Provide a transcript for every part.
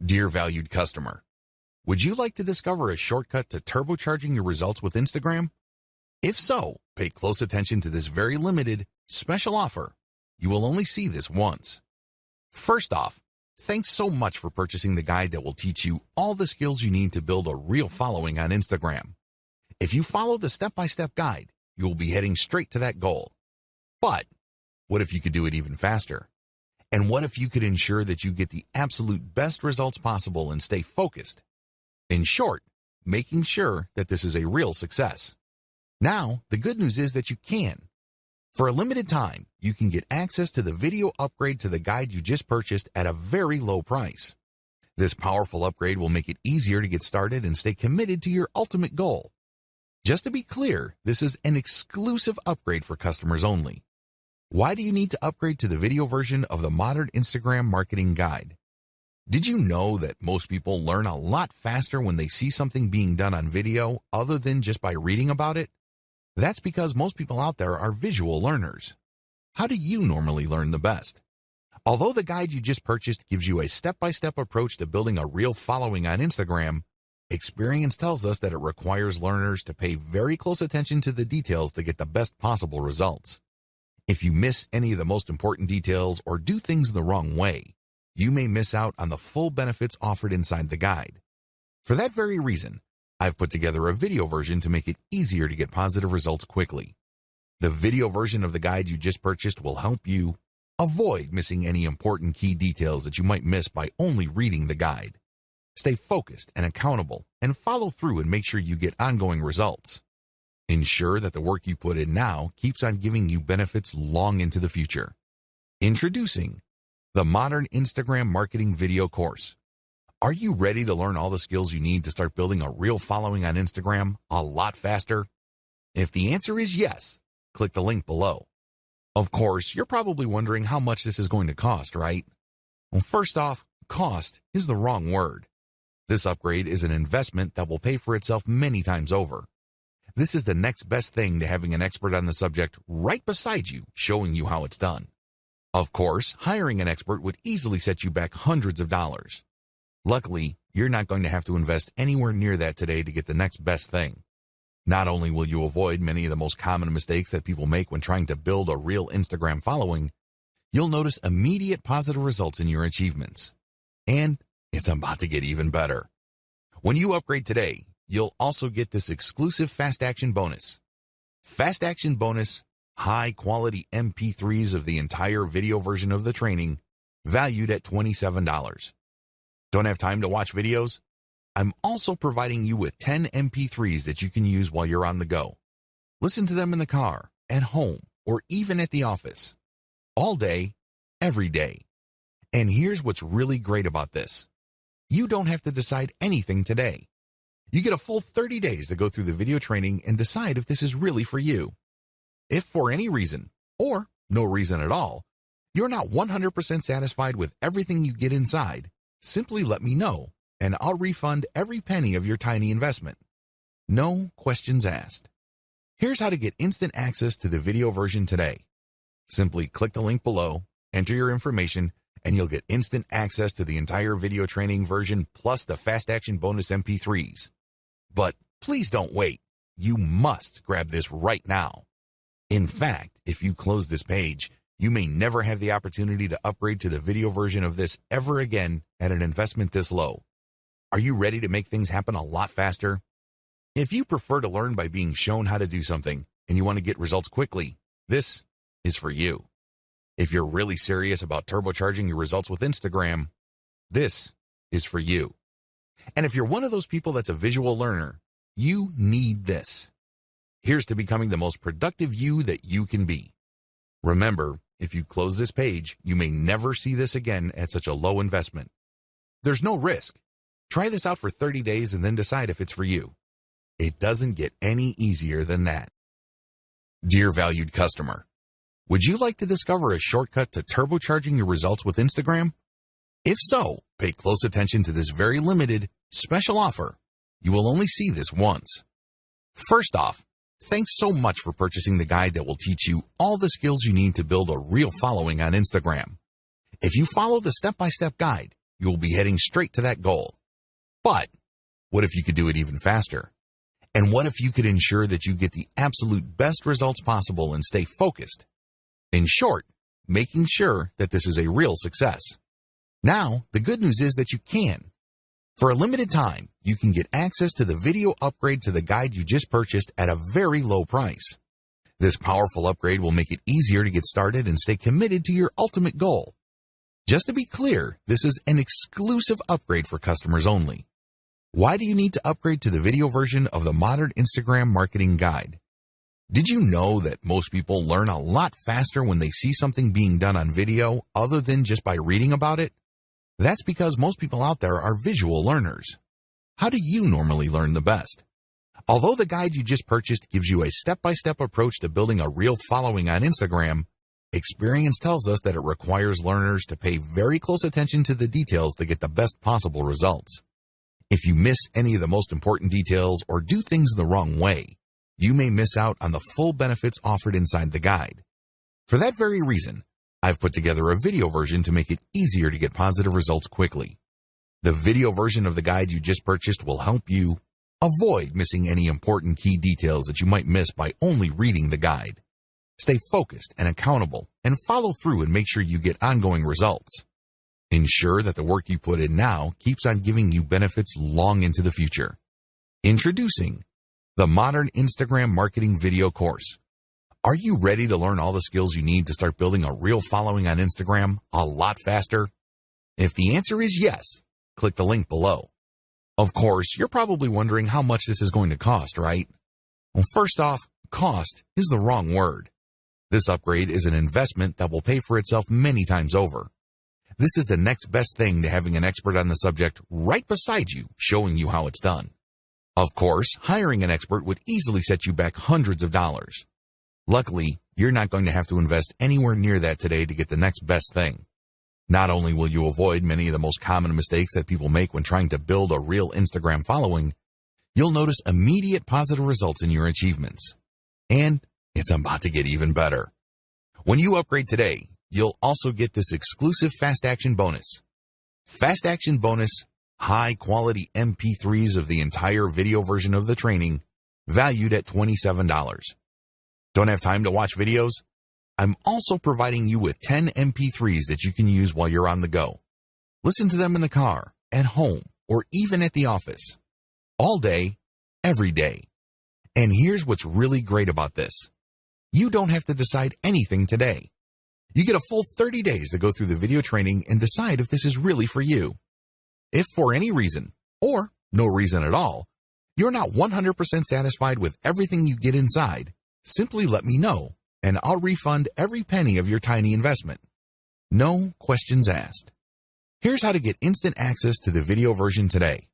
Dear valued customer, would you like to discover a shortcut to turbocharging your results with Instagram? If so, pay close attention to this very limited, special offer. You will only see this once. First off, thanks so much for purchasing the guide that will teach you all the skills you need to build a real following on Instagram. If you follow the step-by-step guide, you will be heading straight to that goal. But what if you could do it even faster? And what if you could ensure that you get the absolute best results possible and stay focused? In short, making sure that this is a real success. Now, the good news is that you can. For a limited time, you can get access to the video upgrade to the guide you just purchased at a very low price. This powerful upgrade will make it easier to get started and stay committed to your ultimate goal. Just to be clear, this is an exclusive upgrade for customers only. Why do you need to upgrade to the video version of the Modern Instagram Marketing Guide? Did you know that most people learn a lot faster when they see something being done on video other than just by reading about it? That's because most people out there are visual learners. How do you normally learn the best? Although the guide you just purchased gives you a step-by-step approach to building a real following on Instagram, experience tells us that it requires learners to pay very close attention to the details to get the best possible results. If you miss any of the most important details or do things the wrong way, you may miss out on the full benefits offered inside the guide. For that very reason, I've put together a video version to make it easier to get positive results quickly. The video version of the guide you just purchased will help you avoid missing any important key details that you might miss by only reading the guide. Stay focused and accountable and follow through and make sure you get ongoing results. Ensure that the work you put in now keeps on giving you benefits long into the future. Introducing the Modern Instagram Marketing Video Course. Are you ready to learn all the skills you need to start building a real following on Instagram a lot faster? If the answer is yes, click the link below. Of course, you're probably wondering how much this is going to cost, right? Well, first off, cost is the wrong word. This upgrade is an investment that will pay for itself many times over. This is the next best thing to having an expert on the subject right beside you, showing you how it's done. Of course, hiring an expert would easily set you back hundreds of dollars. Luckily, you're not going to have to invest anywhere near that today to get the next best thing. Not only will you avoid many of the most common mistakes that people make when trying to build a real Instagram following, you'll notice immediate positive results in your achievements. And it's about to get even better. When you upgrade today, you'll also get this exclusive Fast Action bonus. Fast Action bonus, high-quality MP3s of the entire video version of the training, valued at $27. Don't have time to watch videos? I'm also providing you with 10 MP3s that you can use while you're on the go. Listen to them in the car, at home, or even at the office. All day, every day. And here's what's really great about this. You don't have to decide anything today. You get a full 30 days to go through the video training and decide if this is really for you. If for any reason, or no reason at all, you're not 100% satisfied with everything you get inside, simply let me know, and I'll refund every penny of your tiny investment. No questions asked. Here's how to get instant access to the video version today. Simply click the link below, enter your information, and you'll get instant access to the entire video training version plus the Fast Action bonus MP3s. But please don't wait. You must grab this right now. In fact, if you close this page, you may never have the opportunity to upgrade to the video version of this ever again at an investment this low. Are you ready to make things happen a lot faster? If you prefer to learn by being shown how to do something and you want to get results quickly, this is for you. If you're really serious about turbocharging your results with Instagram, this is for you. And if you're one of those people that's a visual learner, you need this. Here's to becoming the most productive you that you can be. Remember, if you close this page, you may never see this again at such a low investment. There's no risk. Try this out for 30 days and then decide if it's for you. It doesn't get any easier than that. Dear valued customer, would you like to discover a shortcut to turbocharging your results with Instagram? If so, pay close attention to this very limited, special offer. You will only see this once. First off, thanks so much for purchasing the guide that will teach you all the skills you need to build a real following on Instagram. If you follow the step-by-step guide, you will be heading straight to that goal. But what if you could do it even faster? And what if you could ensure that you get the absolute best results possible and stay focused? In short, making sure that this is a real success. Now, the good news is that you can. For a limited time, you can get access to the video upgrade to the guide you just purchased at a very low price. This powerful upgrade will make it easier to get started and stay committed to your ultimate goal. Just to be clear, this is an exclusive upgrade for customers only. Why do you need to upgrade to the video version of the Modern Instagram Marketing Guide? Did you know that most people learn a lot faster when they see something being done on video other than just by reading about it? That's because most people out there are visual learners. How do you normally learn the best? Although the guide you just purchased gives you a step-by-step approach to building a real following on Instagram, experience tells us that it requires learners to pay very close attention to the details to get the best possible results. If you miss any of the most important details or do things the wrong way, you may miss out on the full benefits offered inside the guide. For that very reason, I've put together a video version to make it easier to get positive results quickly. The video version of the guide you just purchased will help you avoid missing any important key details that you might miss by only reading the guide. Stay focused and accountable and follow through and make sure you get ongoing results. Ensure that the work you put in now keeps on giving you benefits long into the future. Introducing the Modern Instagram Marketing Video Course. Are you ready to learn all the skills you need to start building a real following on Instagram a lot faster? If the answer is yes, click the link below. Of course, you're probably wondering how much this is going to cost, right? Well, first off, cost is the wrong word. This upgrade is an investment that will pay for itself many times over. This is the next best thing to having an expert on the subject right beside you, showing you how it's done. Of course, hiring an expert would easily set you back hundreds of dollars. Luckily, you're not going to have to invest anywhere near that today to get the next best thing. Not only will you avoid many of the most common mistakes that people make when trying to build a real Instagram following, you'll notice immediate positive results in your achievements. And it's about to get even better. When you upgrade today, you'll also get this exclusive Fast Action bonus. Fast Action bonus, high-quality MP3s of the entire video version of the training, valued at $27. Don't have time to watch videos? I'm also providing you with 10 MP3s that you can use while you're on the go. Listen to them in the car, at home, or even at the office. All day, every day. And here's what's really great about this. You don't have to decide anything today. You get a full 30 days to go through the video training and decide if this is really for you. If for any reason, or no reason at all, you're not 100% satisfied with everything you get inside, simply let me know, and I'll refund every penny of your tiny investment. No questions asked. Here's how to get instant access to the video version today.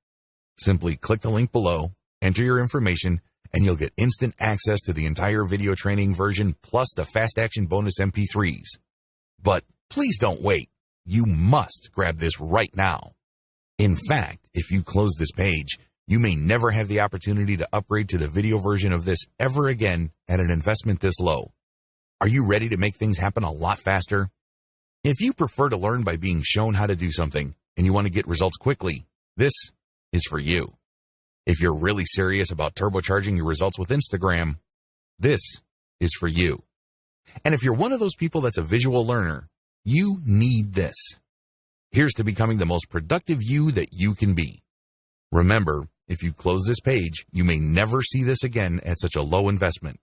Simply click the link below, enter your information, and you'll get instant access to the entire video training version plus the Fast Action bonus MP3s. But please don't wait. You must grab this right now. In fact, if you close this page, you may never have the opportunity to upgrade to the video version of this ever again at an investment this low. Are you ready to make things happen a lot faster? If you prefer to learn by being shown how to do something and you want to get results quickly, this is for you. If you're really serious about turbocharging your results with Instagram, this is for you. And if you're one of those people that's a visual learner, you need this. Here's to becoming the most productive you that you can be. Remember, if you close this page, you may never see this again at such a low investment.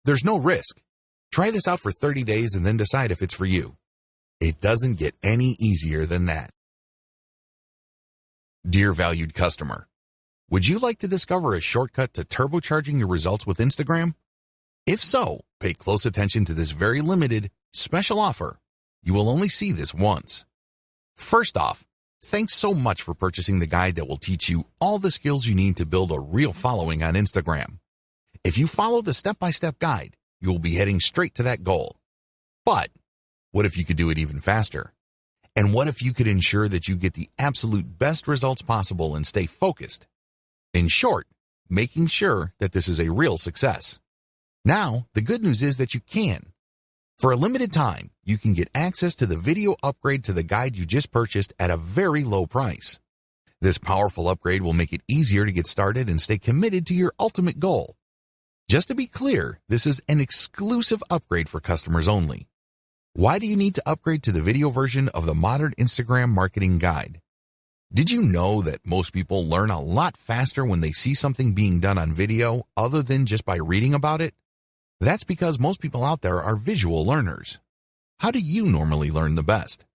There's no risk. Try this out for 30 days and then decide if it's for you. It doesn't get any easier than that. Dear valued customer, would you like to discover a shortcut to turbocharging your results with Instagram? If so, pay close attention to this very limited, special offer. You will only see this once. First off, thanks so much for purchasing the guide that will teach you all the skills you need to build a real following on Instagram. If you follow the step-by-step guide, you will be heading straight to that goal. But what if you could do it even faster? And what if you could ensure that you get the absolute best results possible and stay focused? In short, making sure that this is a real success. Now, the good news is that you can. For a limited time, you can get access to the video upgrade to the guide you just purchased at a very low price. This powerful upgrade will make it easier to get started and stay committed to your ultimate goal. Just to be clear, this is an exclusive upgrade for customers only. Why do you need to upgrade to the video version of the Modern Instagram Marketing Guide? Did you know that most people learn a lot faster when they see something being done on video other than just by reading about it? That's because most people out there are visual learners. How do you normally learn the best?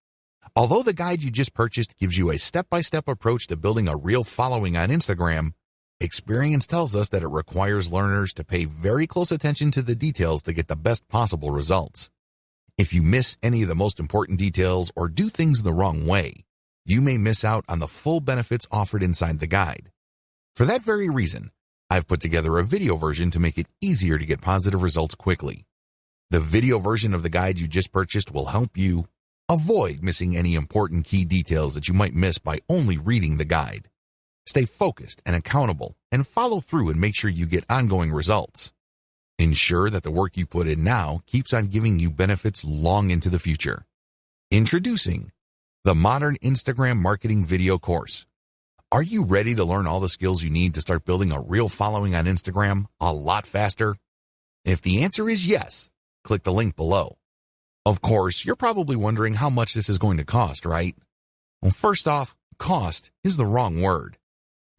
Although the guide you just purchased gives you a step-by-step approach to building a real following on Instagram, experience tells us that it requires learners to pay very close attention to the details to get the best possible results. If you miss any of the most important details or do things the wrong way, you may miss out on the full benefits offered inside the guide. For that very reason, I've put together a video version to make it easier to get positive results quickly. The video version of the guide you just purchased will help you avoid missing any important key details that you might miss by only reading the guide. Stay focused and accountable and follow through and make sure you get ongoing results. Ensure that the work you put in now keeps on giving you benefits long into the future. Introducing the Modern Instagram Marketing Video Course. Are you ready to learn all the skills you need to start building a real following on Instagram a lot faster? If the answer is yes, click the link below. Of course, you're probably wondering how much this is going to cost, right? Well, first off, cost is the wrong word.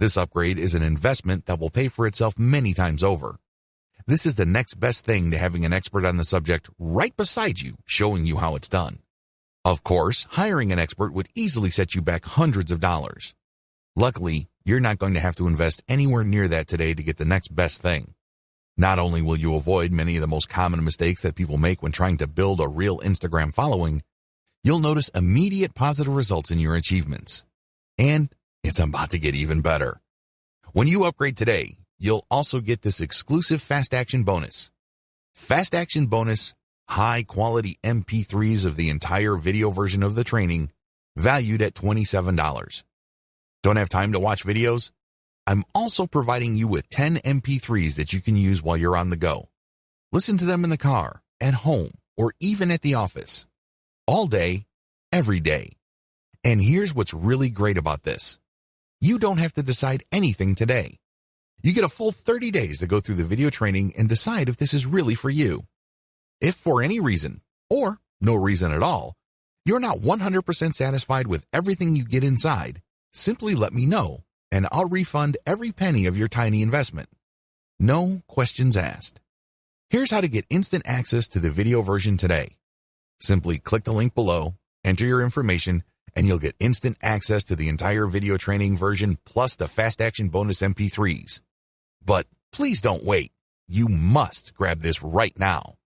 This upgrade is an investment that will pay for itself many times over. This is the next best thing to having an expert on the subject right beside you, showing you how it's done. Of course, hiring an expert would easily set you back hundreds of dollars. Luckily, you're not going to have to invest anywhere near that today to get the next best thing. Not only will you avoid many of the most common mistakes that people make when trying to build a real Instagram following, you'll notice immediate positive results in your achievements. And it's about to get even better. When you upgrade today, you'll also get this exclusive Fast Action bonus. Fast Action bonus, high-quality MP3s of the entire video version of the training, valued at $27. Don't have time to watch videos? I'm also providing you with 10 MP3s that you can use while you're on the go. Listen to them in the car, at home, or even at the office. All day, every day. And here's what's really great about this. You don't have to decide anything today. You get a full 30 days to go through the video training and decide if this is really for you. If for any reason, or no reason at all, you're not 100% satisfied with everything you get inside, simply let me know, and I'll refund every penny of your tiny investment. No questions asked. Here's how to get instant access to the video version today. Simply click the link below, enter your information, and you'll get instant access to the entire video training version plus the Fast Action bonus MP3s. But please don't wait. You must grab this right now.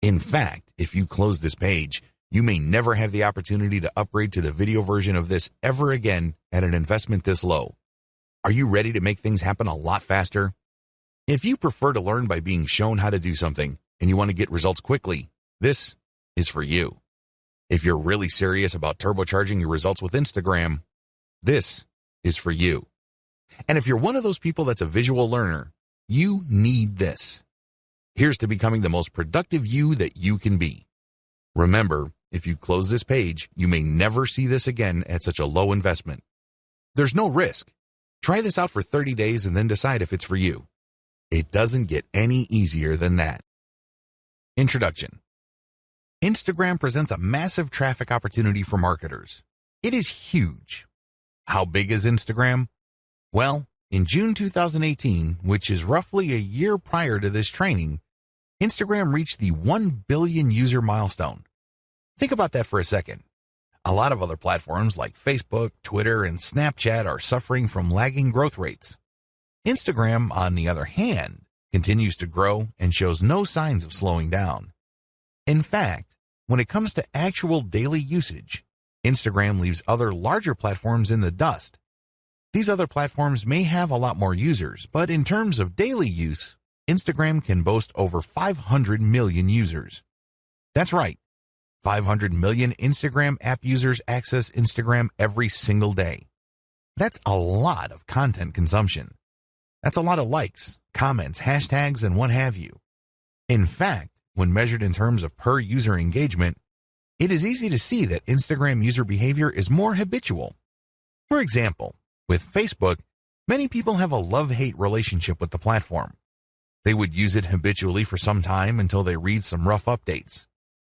In fact, if you close this page, you may never have the opportunity to upgrade to the video version of this ever again at an investment this low. Are you ready to make things happen a lot faster? If you prefer to learn by being shown how to do something and you want to get results quickly, this is for you. If you're really serious about turbocharging your results with Instagram, this is for you. And if you're one of those people that's a visual learner, you need this. Here's to becoming the most productive you that you can be. Remember, if you close this page, you may never see this again at such a low investment. There's no risk. Try this out for 30 days and then decide if it's for you. It doesn't get any easier than that. Introduction. Instagram presents a massive traffic opportunity for marketers. It is huge. How big is Instagram? Well, in June 2018, which is roughly a year prior to this training, Instagram reached the 1 billion user milestone. Think about that for a second. A lot of other platforms like Facebook, Twitter, and Snapchat are suffering from lagging growth rates. Instagram, on the other hand, continues to grow and shows no signs of slowing down. In fact, when it comes to actual daily usage, Instagram leaves other larger platforms in the dust. These other platforms may have a lot more users, but in terms of daily use, Instagram can boast over 500 million users. That's right. 500 million Instagram app users access Instagram every single day. That's a lot of content consumption. That's a lot of likes, comments, hashtags, and what have you. In fact, when measured in terms of per user engagement, It is easy to see that Instagram user behavior is more habitual. For example, with Facebook, many people have a love-hate relationship with the platform. They would use it habitually for some time until they read some rough updates.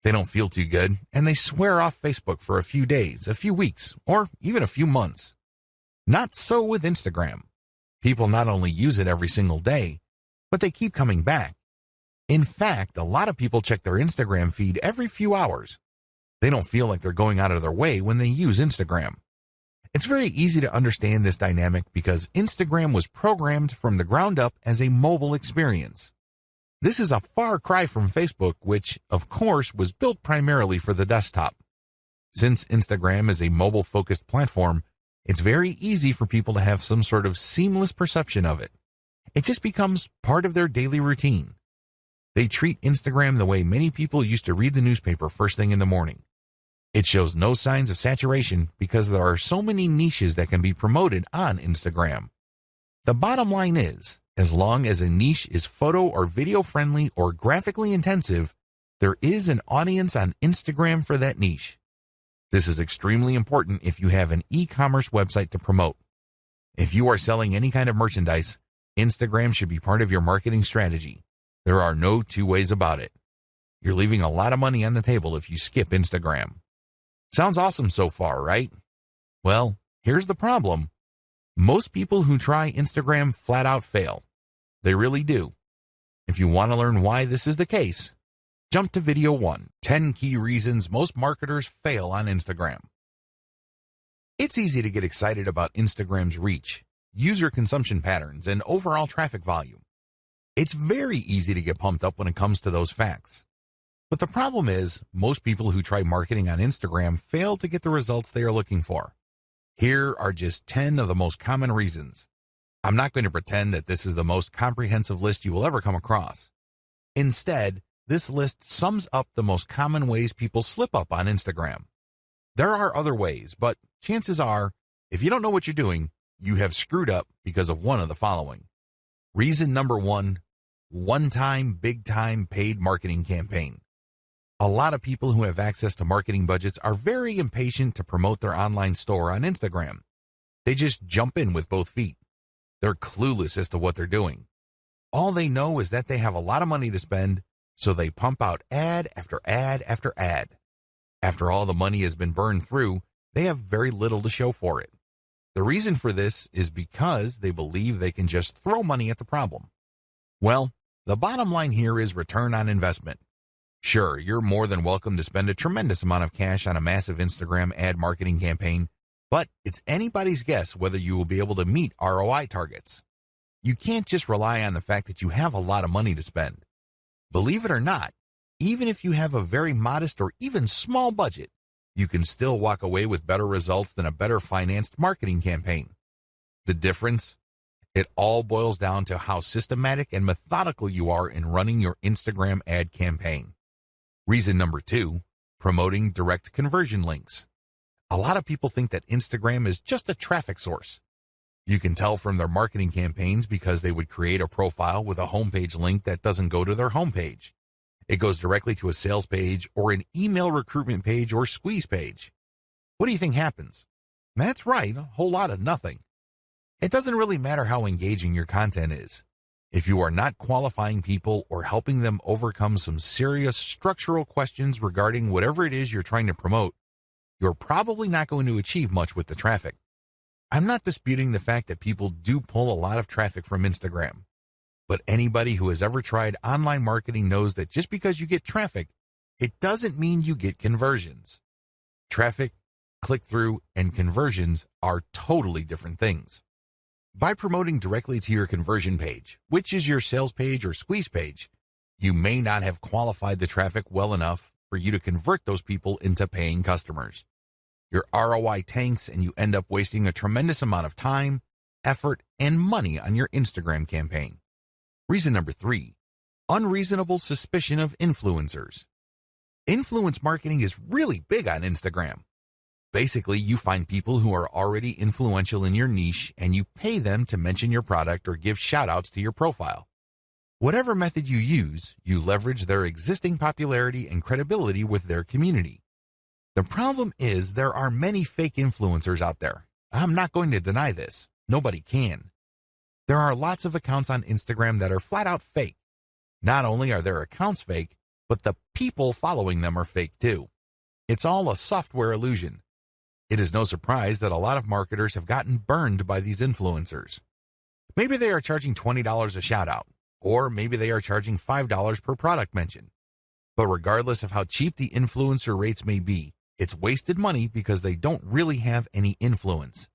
They don't feel too good, and they swear off Facebook for a few days, a few weeks, or even a few months. Not so with Instagram. People not only use it every single day, but they keep coming back. In fact, a lot of people check their Instagram feed every few hours. They don't feel like they're going out of their way when they use Instagram. It's very easy to understand this dynamic because Instagram was programmed from the ground up as a mobile experience. This is a far cry from Facebook, which, of course, was built primarily for the desktop. Since Instagram is a mobile-focused platform, it's very easy for people to have some sort of seamless perception of it. It just becomes part of their daily routine. They treat Instagram the way many people used to read the newspaper first thing in the morning. It shows no signs of saturation because there are so many niches that can be promoted on Instagram. The bottom line is, as long as a niche is photo or video friendly or graphically intensive, there is an audience on Instagram for that niche. This is extremely important if you have an e-commerce website to promote. If you are selling any kind of merchandise, Instagram should be part of your marketing strategy. There are no two ways about it. You're leaving a lot of money on the table if you skip Instagram. Sounds awesome so far, right? Well, here's the problem. Most people who try Instagram flat out fail. They really do. If you want to learn why this is the case, jump to video 1, 10 key reasons most marketers fail on Instagram. It's easy to get excited about Instagram's reach, user consumption patterns, and overall traffic volume. It's very easy to get pumped up when it comes to those facts. But the problem is, most people who try marketing on Instagram fail to get the results they are looking for. Here are just 10 of the most common reasons. I'm not going to pretend that this is the most comprehensive list you will ever come across. Instead, this list sums up the most common ways people slip up on Instagram. There are other ways, but chances are, if you don't know what you're doing, you have screwed up because of one of the following. Reason number 1, one-time, big-time paid marketing campaign. A lot of people who have access to marketing budgets are very impatient to promote their online store on Instagram. They just jump in with both feet. They're clueless as to what they're doing. All they know is that they have a lot of money to spend, so they pump out ad after ad after ad. After all the money has been burned through, they have very little to show for it. The reason for this is because they believe they can just throw money at the problem. Well, the bottom line here is return on investment. Sure, you're more than welcome to spend a tremendous amount of cash on a massive Instagram ad marketing campaign, but it's anybody's guess whether you will be able to meet ROI targets. You can't just rely on the fact that you have a lot of money to spend. Believe it or not, even if you have a very modest or even small budget, you can still walk away with better results than a better financed marketing campaign. The difference? It all boils down to how systematic and methodical you are in running your Instagram ad campaign. Reason number 2, promoting direct conversion links. A lot of people think that Instagram is just a traffic source. You can tell from their marketing campaigns because they would create a profile with a homepage link that doesn't go to their homepage. It goes directly to a sales page or an email recruitment page or squeeze page. What do you think happens? That's right, a whole lot of nothing. It doesn't really matter how engaging your content is. If you are not qualifying people or helping them overcome some serious structural questions regarding whatever it is you're trying to promote, you're probably not going to achieve much with the traffic. I'm not disputing the fact that people do pull a lot of traffic from Instagram, but anybody who has ever tried online marketing knows that just because you get traffic, it doesn't mean you get conversions. Traffic, click-through, and conversions are totally different things. By promoting directly to your conversion page, which is your sales page or squeeze page, you may not have qualified the traffic well enough for you to convert those people into paying customers. Your ROI tanks and you end up wasting a tremendous amount of time, effort, and money on your Instagram campaign. Reason number 3, unreasonable suspicion of influencers. Influence marketing is really big on Instagram. Basically, you find people who are already influential in your niche and you pay them to mention your product or give shout-outs to your profile. Whatever method you use, you leverage their existing popularity and credibility with their community. The problem is there are many fake influencers out there. I'm not going to deny this. Nobody can. There are lots of accounts on Instagram that are flat out fake. Not only are their accounts fake, but the people following them are fake too. It's all a software illusion. It is no surprise that a lot of marketers have gotten burned by these influencers. Maybe they are charging $20 a shout out, or maybe they are charging $5 per product mention. But regardless of how cheap the influencer rates may be, it's wasted money because they don't really have any influence.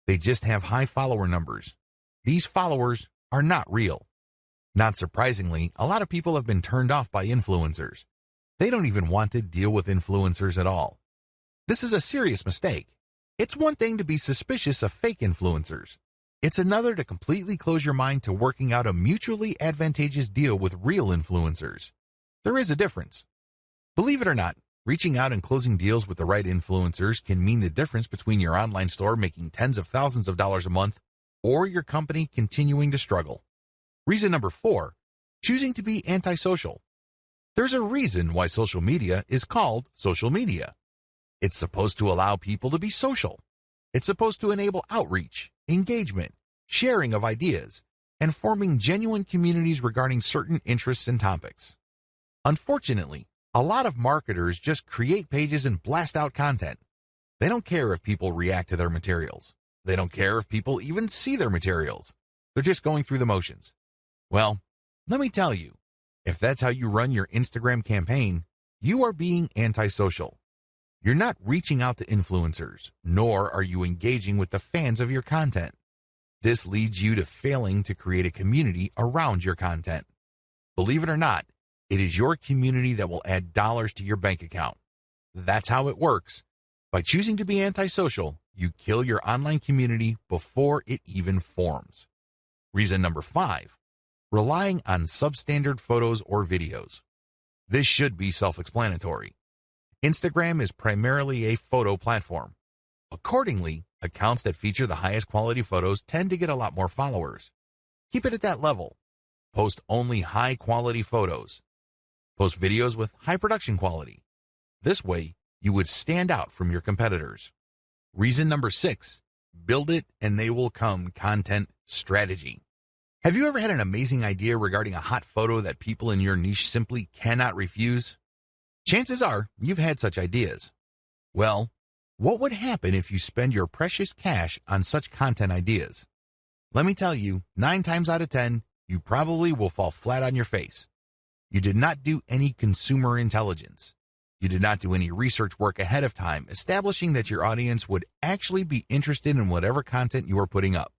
They just have high follower numbers. These followers are not real. Not surprisingly, a lot of people have been turned off by influencers. They don't even want to deal with influencers at all. This is a serious mistake. It's one thing to be suspicious of fake influencers. It's another to completely close your mind to working out a mutually advantageous deal with real influencers. There is a difference. Believe it or not, reaching out and closing deals with the right influencers can mean the difference between your online store making tens of thousands of dollars a month or your company continuing to struggle. Reason number 4, choosing to be antisocial. There's a reason why social media is called social media. It's supposed to allow people to be social. It's supposed to enable outreach, engagement, sharing of ideas, and forming genuine communities regarding certain interests and topics. Unfortunately, a lot of marketers just create pages and blast out content. They don't care if people react to their materials. They don't care if people even see their materials. They're just going through the motions. Well, let me tell you, if that's how you run your Instagram campaign, you are being antisocial. You're not reaching out to influencers, nor are you engaging with the fans of your content. This leads you to failing to create a community around your content. Believe it or not, it is your community that will add dollars to your bank account. That's how it works. By choosing to be antisocial, you kill your online community before it even forms. Reason number 5, relying on substandard photos or videos. This should be self-explanatory. Instagram is primarily a photo platform. Accordingly, accounts that feature the highest quality photos tend to get a lot more followers. Keep it at that level. Post only high-quality photos. Post videos with high production quality. This way, you would stand out from your competitors. Reason number 6, build it and they will come content strategy. Have you ever had an amazing idea regarding a hot photo that people in your niche simply cannot refuse? Chances are you've had such ideas. Well, what would happen if you spend your precious cash on such content ideas? Let me tell you, 9 times out of 10, you probably will fall flat on your face. You did not do any consumer intelligence. You did not do any research work ahead of time, establishing that your audience would actually be interested in whatever content you are putting up.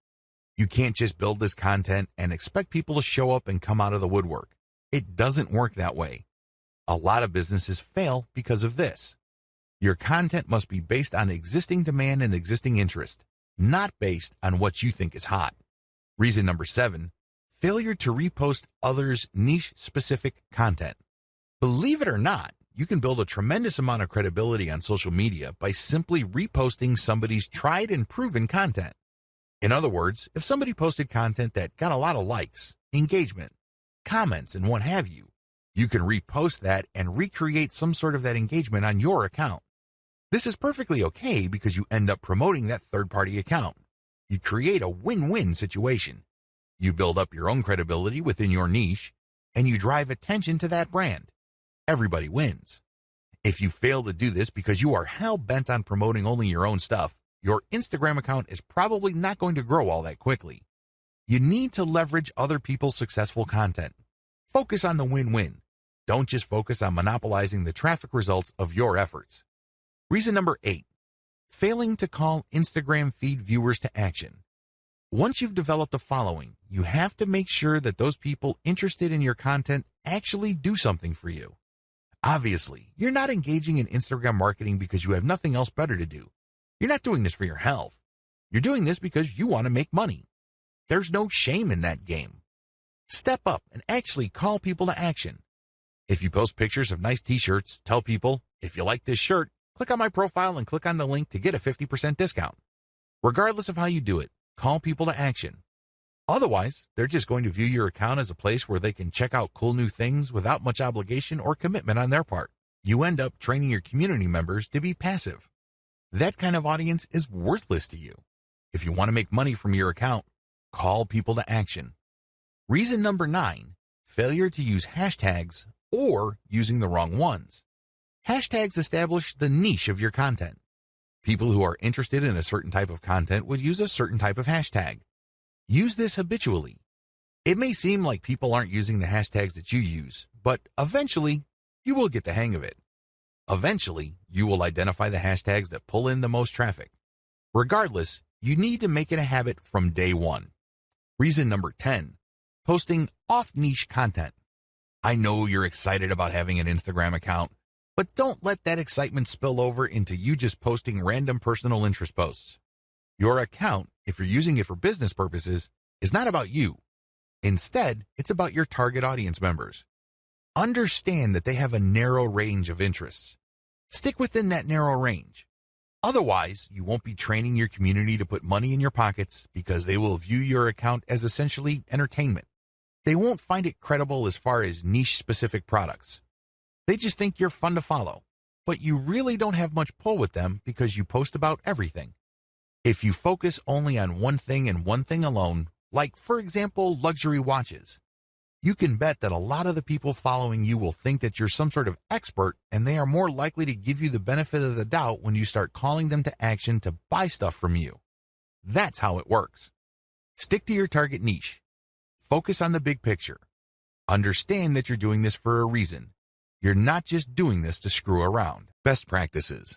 You can't just build this content and expect people to show up and come out of the woodwork. It doesn't work that way. A lot of businesses fail because of this. Your content must be based on existing demand and existing interest, not based on what you think is hot. Reason number 7, failure to repost others' niche-specific content. Believe it or not, you can build a tremendous amount of credibility on social media by simply reposting somebody's tried and proven content. In other words, if somebody posted content that got a lot of likes, engagement, comments, and what have you, you can repost that and recreate some sort of that engagement on your account. This is perfectly okay because you end up promoting that third-party account. You create a win-win situation. You build up your own credibility within your niche, and you drive attention to that brand. Everybody wins. If you fail to do this because you are hell-bent on promoting only your own stuff, your Instagram account is probably not going to grow all that quickly. You need to leverage other people's successful content. Focus on the win-win. Don't just focus on monopolizing the traffic results of your efforts. Reason number 8, failing to call Instagram feed viewers to action. Once you've developed a following, you have to make sure that those people interested in your content actually do something for you. Obviously, you're not engaging in Instagram marketing because you have nothing else better to do. You're not doing this for your health. You're doing this because you want to make money. There's no shame in that game. Step up and actually call people to action. If you post pictures of nice t-shirts, tell people, if you like this shirt, click on my profile and click on the link to get a 50% discount. Regardless of how you do it, call people to action. Otherwise, they're just going to view your account as a place where they can check out cool new things without much obligation or commitment on their part. You end up training your community members to be passive. That kind of audience is worthless to you. If you want to make money from your account, call people to action. Reason number 9, failure to use hashtags or using the wrong ones. Hashtags establish the niche of your content. People who are interested in a certain type of content would use a certain type of hashtag. Use this habitually. It may seem like people aren't using the hashtags that you use, but eventually, you will get the hang of it. Eventually, you will identify the hashtags that pull in the most traffic. Regardless, you need to make it a habit from day one. Reason number 10, posting off-niche content. I know you're excited about having an Instagram account, but don't let that excitement spill over into you just posting random personal interest posts. Your account, if you're using it for business purposes, is not about you. Instead, it's about your target audience members. Understand that they have a narrow range of interests. Stick within that narrow range. Otherwise, you won't be training your community to put money in your pockets because they will view your account as essentially entertainment. They won't find it credible as far as niche-specific products. They just think you're fun to follow, but you really don't have much pull with them because you post about everything. If you focus only on one thing and one thing alone, like, for example, luxury watches, you can bet that a lot of the people following you will think that you're some sort of expert, and they are more likely to give you the benefit of the doubt when you start calling them to action to buy stuff from you. That's how it works. Stick to your target niche. Focus on the big picture. Understand that you're doing this for a reason. You're not just doing this to screw around. Best practices.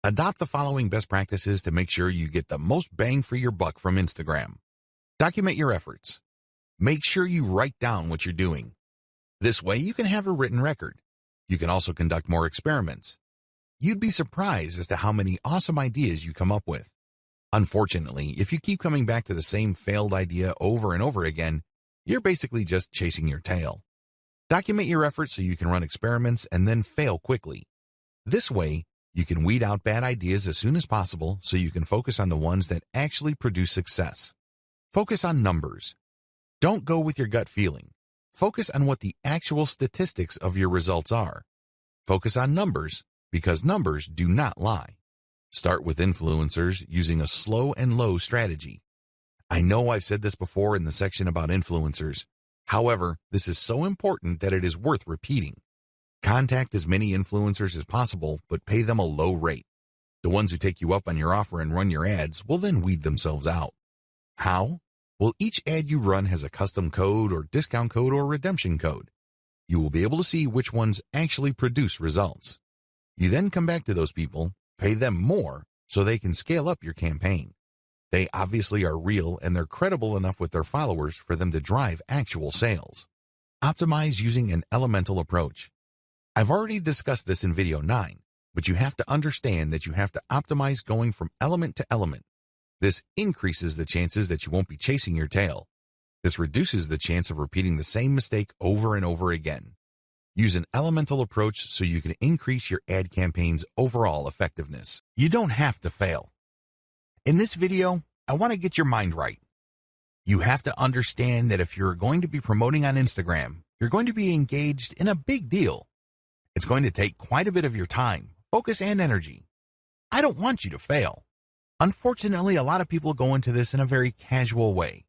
Adopt the following best practices to make sure you get the most bang for your buck from Instagram. Document your efforts. Make sure you write down what you're doing. This way you can have a written record. You can also conduct more experiments. You'd be surprised as to how many awesome ideas you come up with. Unfortunately, if you keep coming back to the same failed idea over and over again, you're basically just chasing your tail. Document your efforts so you can run experiments and then fail quickly. This way, you can weed out bad ideas as soon as possible so you can focus on the ones that actually produce success. Focus on numbers. Don't go with your gut feeling. Focus on what the actual statistics of your results are. Focus on numbers because numbers do not lie. Start with influencers using a slow and low strategy. I know I've said this before in the section about influencers. However, this is so important that it is worth repeating. Contact as many influencers as possible, but pay them a low rate. The ones who take you up on your offer and run your ads will then weed themselves out. How? Well, each ad you run has a custom code or discount code or redemption code. You will be able to see which ones actually produce results. You then come back to those people, pay them more so they can scale up your campaign. They obviously are real and they're credible enough with their followers for them to drive actual sales. Optimize using an elemental approach. I've already discussed this in video 9, but you have to understand that you have to optimize going from element to element. This increases the chances that you won't be chasing your tail. This reduces the chance of repeating the same mistake over and over again. Use an elemental approach so you can increase your ad campaign's overall effectiveness. You don't have to fail. In this video, I want to get your mind right. You have to understand that if you're going to be promoting on Instagram, you're going to be engaged in a big deal. It's going to take quite a bit of your time, focus, and energy. I don't want you to fail. Unfortunately, a lot of people go into this in a very casual way.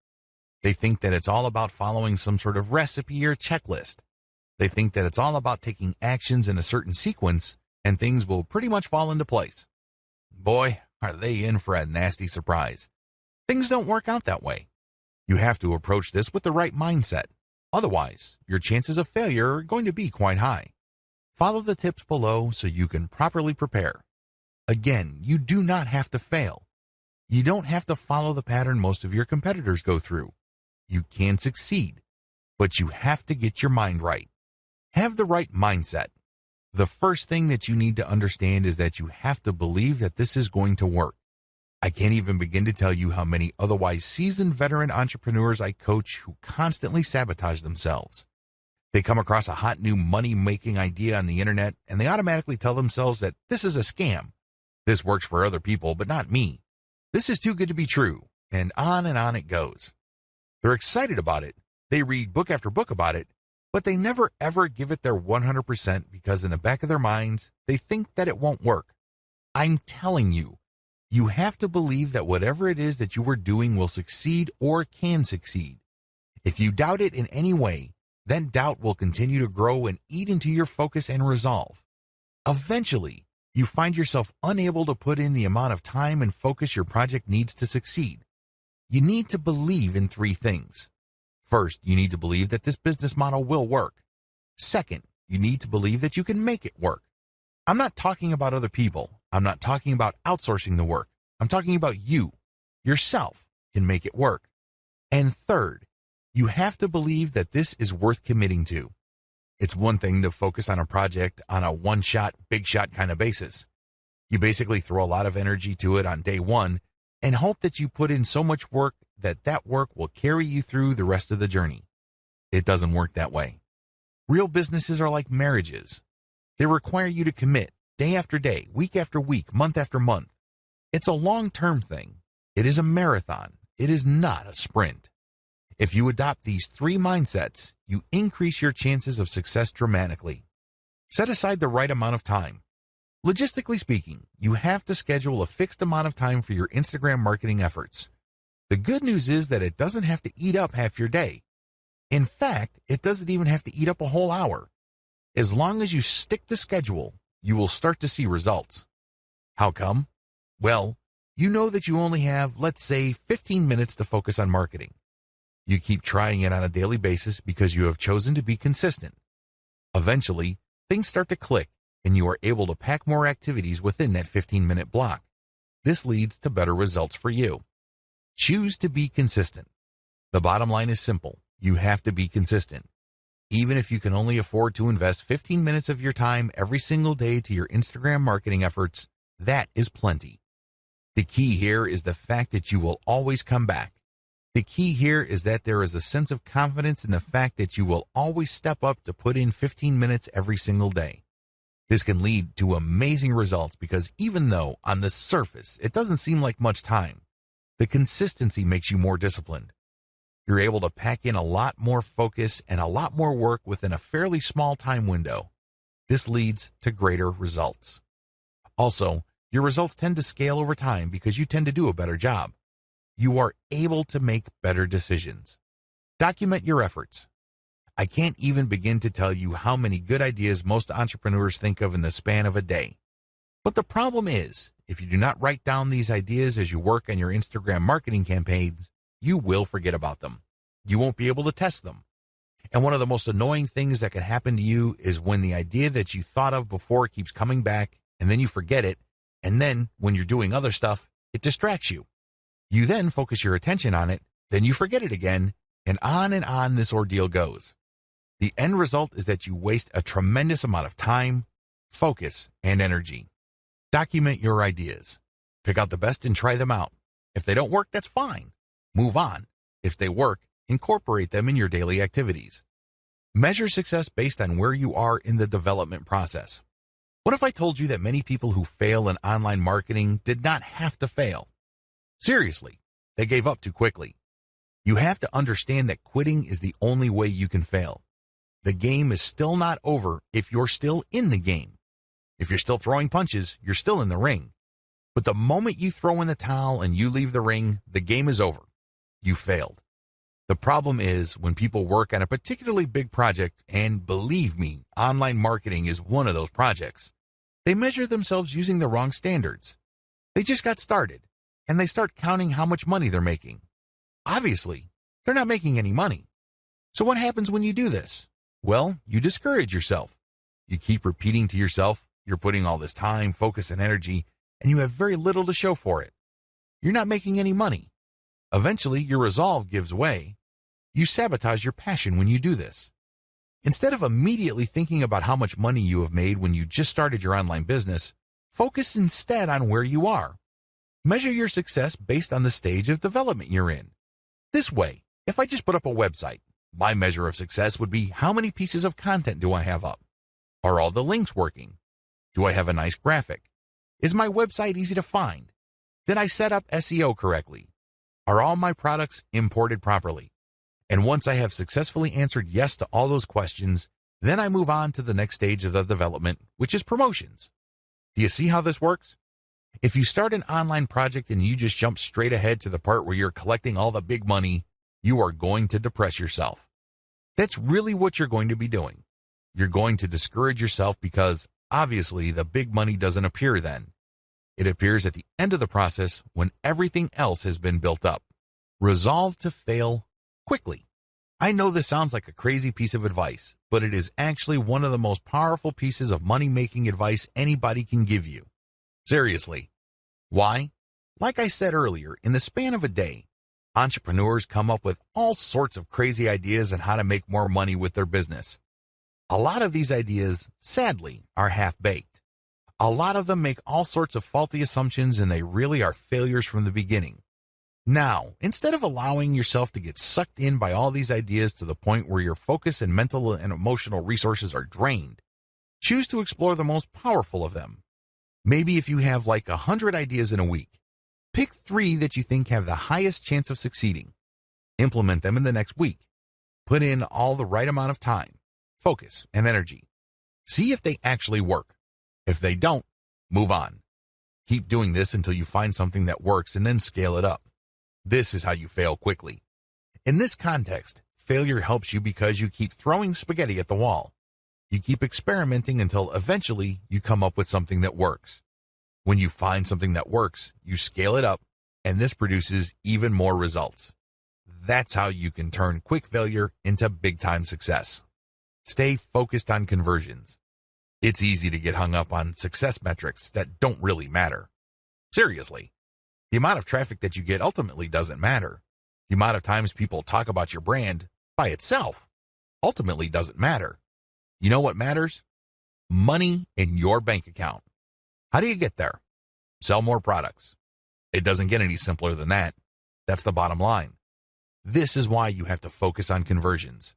They think that it's all about following some sort of recipe or checklist. They think that it's all about taking actions in a certain sequence and things will pretty much fall into place. Boy, are they in for a nasty surprise. Things don't work out that way. You have to approach this with the right mindset. Otherwise, your chances of failure are going to be quite high. Follow the tips below so you can properly prepare. Again, you do not have to fail. You don't have to follow the pattern most of your competitors go through. You can succeed, but you have to get your mind right. Have the right mindset. The first thing that you need to understand is that you have to believe that this is going to work. I can't even begin to tell you how many otherwise seasoned veteran entrepreneurs I coach who constantly sabotage themselves. They come across a hot new money-making idea on the internet and they automatically tell themselves that this is a scam. This works for other people, but not me. This is too good to be true, and on it goes. They're excited about it. They read book after book about it, but they never ever give it their 100% because in the back of their minds, they think that it won't work. I'm telling you, you have to believe that whatever it is that you are doing will succeed or can succeed. If you doubt it in any way, then doubt will continue to grow and eat into your focus and resolve. Eventually, you find yourself unable to put in the amount of time and focus your project needs to succeed. You need to believe in three things. First, you need to believe that this business model will work. Second, you need to believe that you can make it work. I'm not talking about other people. I'm not talking about outsourcing the work. I'm talking about you, yourself, can make it work. And third, you have to believe that this is worth committing to. It's one thing to focus on a project on a one-shot, big-shot kind of basis. You basically throw a lot of energy to it on day one and hope that you put in so much work that that work will carry you through the rest of the journey. It doesn't work that way. Real businesses are like marriages. They require you to commit day after day, week after week, month after month. It's a long-term thing. It is a marathon. It is not a sprint. If you adopt these three mindsets, you increase your chances of success dramatically. Set aside the right amount of time. Logistically speaking, you have to schedule a fixed amount of time for your Instagram marketing efforts. The good news is that it doesn't have to eat up half your day. In fact, it doesn't even have to eat up a whole hour. As long as you stick to schedule, you will start to see results. How come? Well, you know that you only have, let's say, 15 minutes to focus on marketing. You keep trying it on a daily basis because you have chosen to be consistent. Eventually, things start to click and you are able to pack more activities within that 15-minute block. This leads to better results for you. Choose to be consistent. The bottom line is simple. You have to be consistent. Even if you can only afford to invest 15 minutes of your time every single day to your Instagram marketing efforts, that is plenty. The key here is the fact that you will always come back. The key here is that there is a sense of confidence in the fact that you will always step up to put in 15 minutes every single day. This can lead to amazing results because even though on the surface it doesn't seem like much time, the consistency makes you more disciplined. You're able to pack in a lot more focus and a lot more work within a fairly small time window. This leads to greater results. Also, your results tend to scale over time because you tend to do a better job. You are able to make better decisions. Document your efforts. I can't even begin to tell you how many good ideas most entrepreneurs think of in the span of a day. But the problem is, if you do not write down these ideas as you work on your Instagram marketing campaigns, you will forget about them. You won't be able to test them. And one of the most annoying things that can happen to you is when the idea that you thought of before keeps coming back, and then you forget it, and then when you're doing other stuff, it distracts you. You then focus your attention on it, then you forget it again, and on this ordeal goes. The end result is that you waste a tremendous amount of time, focus, and energy. Document your ideas. Pick out the best and try them out. If they don't work, that's fine. Move on. If they work, incorporate them in your daily activities. Measure success based on where you are in the development process. What if I told you that many people who fail in online marketing did not have to fail? Seriously, they gave up too quickly. You have to understand that quitting is the only way you can fail. The game is still not over if you're still in the game. If you're still throwing punches, you're still in the ring. But the moment you throw in the towel and you leave the ring, the game is over. You failed. The problem is when people work on a particularly big project, and believe me, online marketing is one of those projects, they measure themselves using the wrong standards. They just got started, and they start counting how much money they're making. Obviously, they're not making any money. So what happens when you do this? Well, you discourage yourself. You keep repeating to yourself, you're putting all this time, focus, and energy, and you have very little to show for it. You're not making any money. Eventually, your resolve gives way. You sabotage your passion when you do this. Instead of immediately thinking about how much money you have made when you just started your online business, focus instead on where you are. Measure your success based on the stage of development you're in. This way, if I just put up a website, my measure of success would be how many pieces of content do I have up? Are all the links working? Do I have a nice graphic? Is my website easy to find? Did I set up SEO correctly? Are all my products imported properly? And once I have successfully answered yes to all those questions, then I move on to the next stage of the development, which is promotions. Do you see how this works? If you start an online project and you just jump straight ahead to the part where you're collecting all the big money, you are going to depress yourself. That's really what you're going to be doing. You're going to discourage yourself because, obviously, the big money doesn't appear then. It appears at the end of the process when everything else has been built up. Resolve to fail quickly. I know this sounds like a crazy piece of advice, but it is actually one of the most powerful pieces of money-making advice anybody can give you. Seriously. Why? Like I said earlier, in the span of a day, entrepreneurs come up with all sorts of crazy ideas on how to make more money with their business. A lot of these ideas, sadly, are half-baked. A lot of them make all sorts of faulty assumptions and they really are failures from the beginning. Now, instead of allowing yourself to get sucked in by all these ideas to the point where your focus and mental and emotional resources are drained, choose to explore the most powerful of them. Maybe if you have like 100 ideas in a week, pick 3 that you think have the highest chance of succeeding. Implement them in the next week. Put in all the right amount of time, focus, and energy. See if they actually work. If they don't, move on. Keep doing this until you find something that works and then scale it up. This is how you fail quickly. In this context, failure helps you because you keep throwing spaghetti at the wall. You keep experimenting until eventually you come up with something that works. When you find something that works, you scale it up, and this produces even more results. That's how you can turn quick failure into big-time success. Stay focused on conversions. It's easy to get hung up on success metrics that don't really matter. Seriously. The amount of traffic that you get ultimately doesn't matter. The amount of times people talk about your brand by itself ultimately doesn't matter. You know what matters? Money in your bank account. How do you get there? Sell more products. It doesn't get any simpler than that. That's the bottom line. This is why you have to focus on conversions.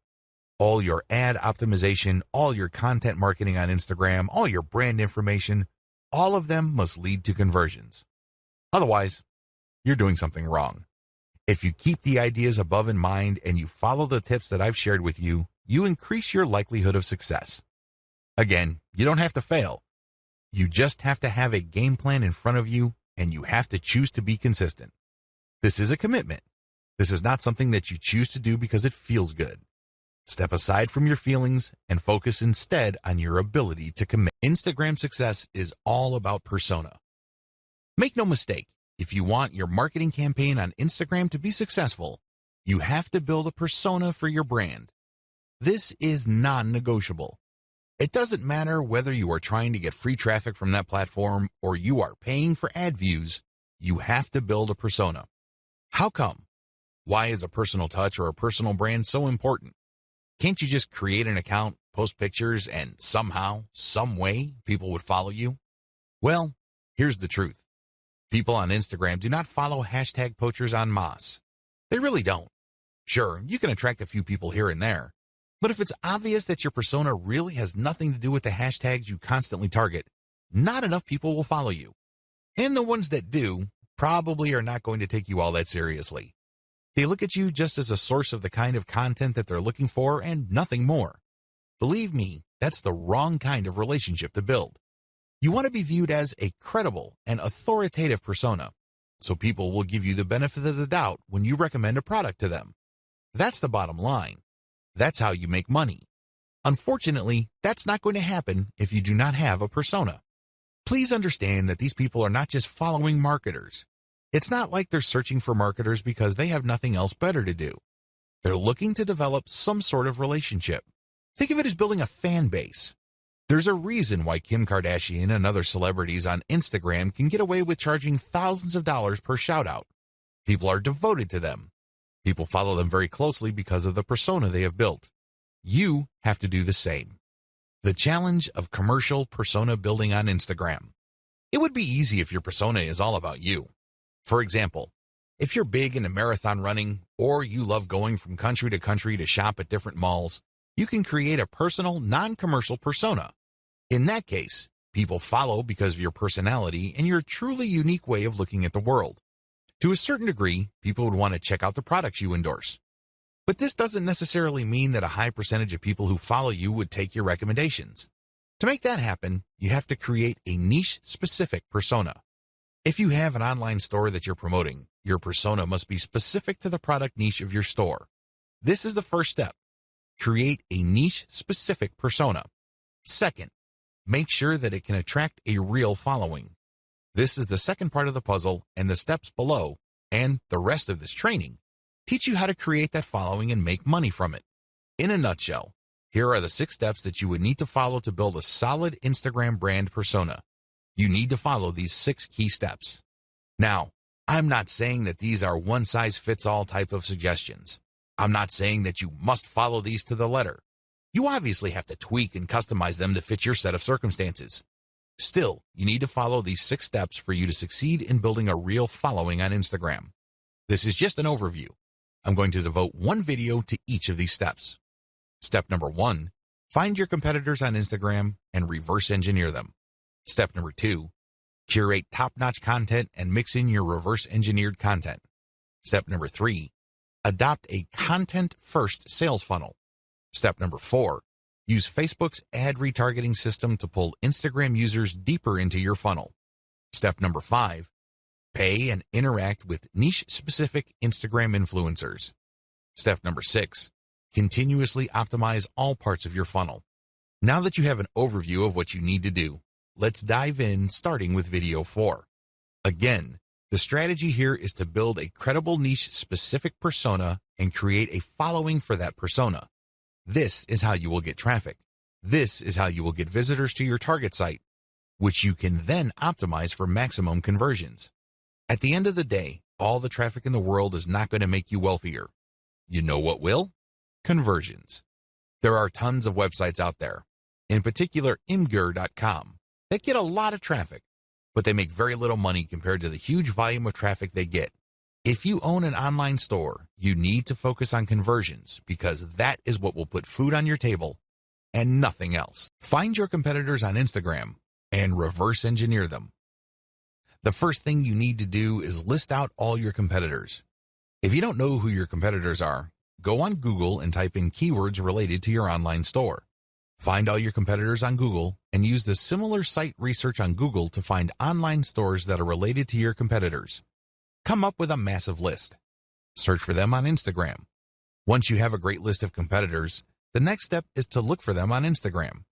All your ad optimization, all your content marketing on Instagram, all your brand information, all of them must lead to conversions. Otherwise, you're doing something wrong. If you keep the ideas above in mind and you follow the tips that I've shared with you, you increase your likelihood of success. Again, you don't have to fail. You just have to have a game plan in front of you, and you have to choose to be consistent. This is a commitment. This is not something that you choose to do because it feels good. Step aside from your feelings and focus instead on your ability to commit. Instagram success is all about persona. Make no mistake, if you want your marketing campaign on Instagram to be successful, you have to build a persona for your brand. This is non-negotiable. It doesn't matter whether you are trying to get free traffic from that platform or you are paying for ad views, you have to build a persona. How come? Why is a personal touch or a personal brand so important? Can't you just create an account, post pictures, and somehow, some way, people would follow you? Well, here's the truth. People on Instagram do not follow hashtag poachers en masse. They really don't. Sure, you can attract a few people here and there, but if it's obvious that your persona really has nothing to do with the hashtags you constantly target, not enough people will follow you. And the ones that do probably are not going to take you all that seriously. They look at you just as a source of the kind of content that they're looking for and nothing more. Believe me, that's the wrong kind of relationship to build. You want to be viewed as a credible and authoritative persona, so people will give you the benefit of the doubt when you recommend a product to them. That's the bottom line. That's how you make money. Unfortunately, that's not going to happen if you do not have a persona. Please understand that these people are not just following marketers. It's not like they're searching for marketers because they have nothing else better to do. They're looking to develop some sort of relationship. Think of it as building a fan base. There's a reason why Kim Kardashian and other celebrities on Instagram can get away with charging thousands of dollars per shout-out. People are devoted to them. People follow them very closely because of the persona they have built. You have to do the same. The challenge of commercial persona building on Instagram. It would be easy if your persona is all about you. For example, if you're big into marathon running or you love going from country to country to shop at different malls, you can create a personal, non-commercial persona. In that case, people follow because of your personality and your truly unique way of looking at the world. To a certain degree, people would want to check out the products you endorse. But this doesn't necessarily mean that a high percentage of people who follow you would take your recommendations. To make that happen, you have to create a niche-specific persona. If you have an online store that you're promoting, your persona must be specific to the product niche of your store. This is the first step. Create a niche-specific persona. Second, make sure that it can attract a real following. This is the second part of the puzzle, and the steps below, and the rest of this training, teach you how to create that following and make money from it. In a nutshell, here are the 6 steps that you would need to follow to build a solid Instagram brand persona. You need to follow these 6 key steps. Now, I'm not saying that these are one-size-fits-all type of suggestions. I'm not saying that you must follow these to the letter. You obviously have to tweak and customize them to fit your set of circumstances. Still, you need to follow these 6 steps for you to succeed in building a real following on Instagram. This is just an overview. I'm going to devote one video to each of these steps. Step number 1, find your competitors on Instagram and reverse engineer them. Step number 2, curate top-notch content and mix in your reverse engineered content. Step number 3, adopt a content-first sales funnel. Step number 4, use Facebook's ad retargeting system to pull Instagram users deeper into your funnel. Step number 5, pay and interact with niche-specific Instagram influencers. Step number 6, continuously optimize all parts of your funnel. Now that you have an overview of what you need to do, let's dive in, starting with video 4. Again, the strategy here is to build a credible niche-specific persona and create a following for that persona. This is how you will get traffic. This is how you will get visitors to your target site, which you can then optimize for maximum conversions. At the end of the day, all the traffic in the world is not going to make you wealthier. You know what will? Conversions. There are tons of websites out there, in particular Imgur.com, that get a lot of traffic, but they make very little money compared to the huge volume of traffic they get. If you own an online store, you need to focus on conversions because that is what will put food on your table and nothing else. Find your competitors on Instagram and reverse engineer them. The first thing you need to do is list out all your competitors. If you don't know who your competitors are, go on Google and type in keywords related to your online store. Find all your competitors on Google and use the similar site research on Google to find online stores that are related to your competitors. Come up with a massive list. Search for them on Instagram. Once you have a great list of competitors, the next step is to look for them on Instagram.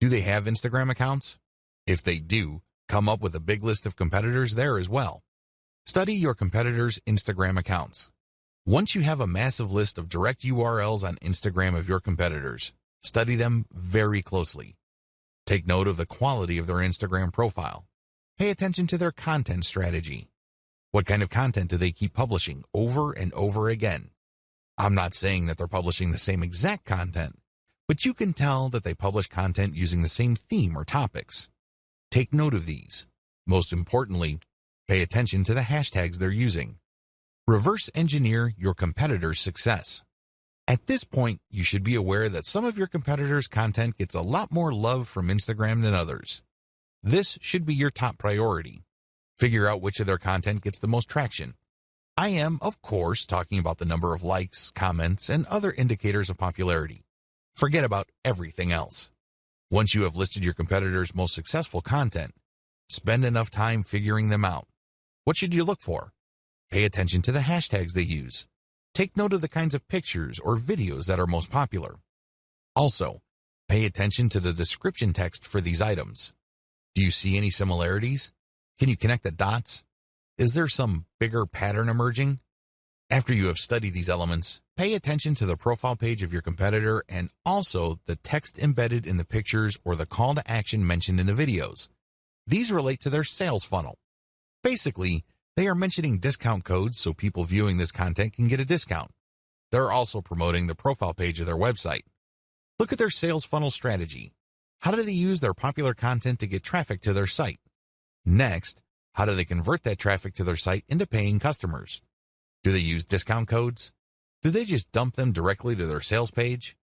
Do they have Instagram accounts? If they do, come up with a big list of competitors there as well. Study your competitors' Instagram accounts. Once you have a massive list of direct URLs on Instagram of your competitors, study them very closely. Take note of the quality of their Instagram profile. Pay attention to their content strategy. What kind of content do they keep publishing over and over again? I'm not saying that they're publishing the same exact content, but you can tell that they publish content using the same theme or topics. Take note of these. Most importantly, pay attention to the hashtags they're using. Reverse engineer your competitors' success. At this point, you should be aware that some of your competitors' content gets a lot more love from Instagram than others. This should be your top priority. Figure out which of their content gets the most traction. I am, of course, talking about the number of likes, comments, and other indicators of popularity. Forget about everything else. Once you have listed your competitors' most successful content, spend enough time figuring them out. What should you look for? Pay attention to the hashtags they use. Take note of the kinds of pictures or videos that are most popular. Also, pay attention to the description text for these items. Do you see any similarities? Can you connect the dots? Is there some bigger pattern emerging? After you have studied these elements, pay attention to the profile page of your competitor and also the text embedded in the pictures or the call to action mentioned in the videos. These relate to their sales funnel. Basically, they are mentioning discount codes so people viewing this content can get a discount. They're also promoting the profile page of their website. Look at their sales funnel strategy. How do they use their popular content to get traffic to their site? Next, how do they convert that traffic to their site into paying customers? Do they use discount codes? Do they just dump them directly to their sales page?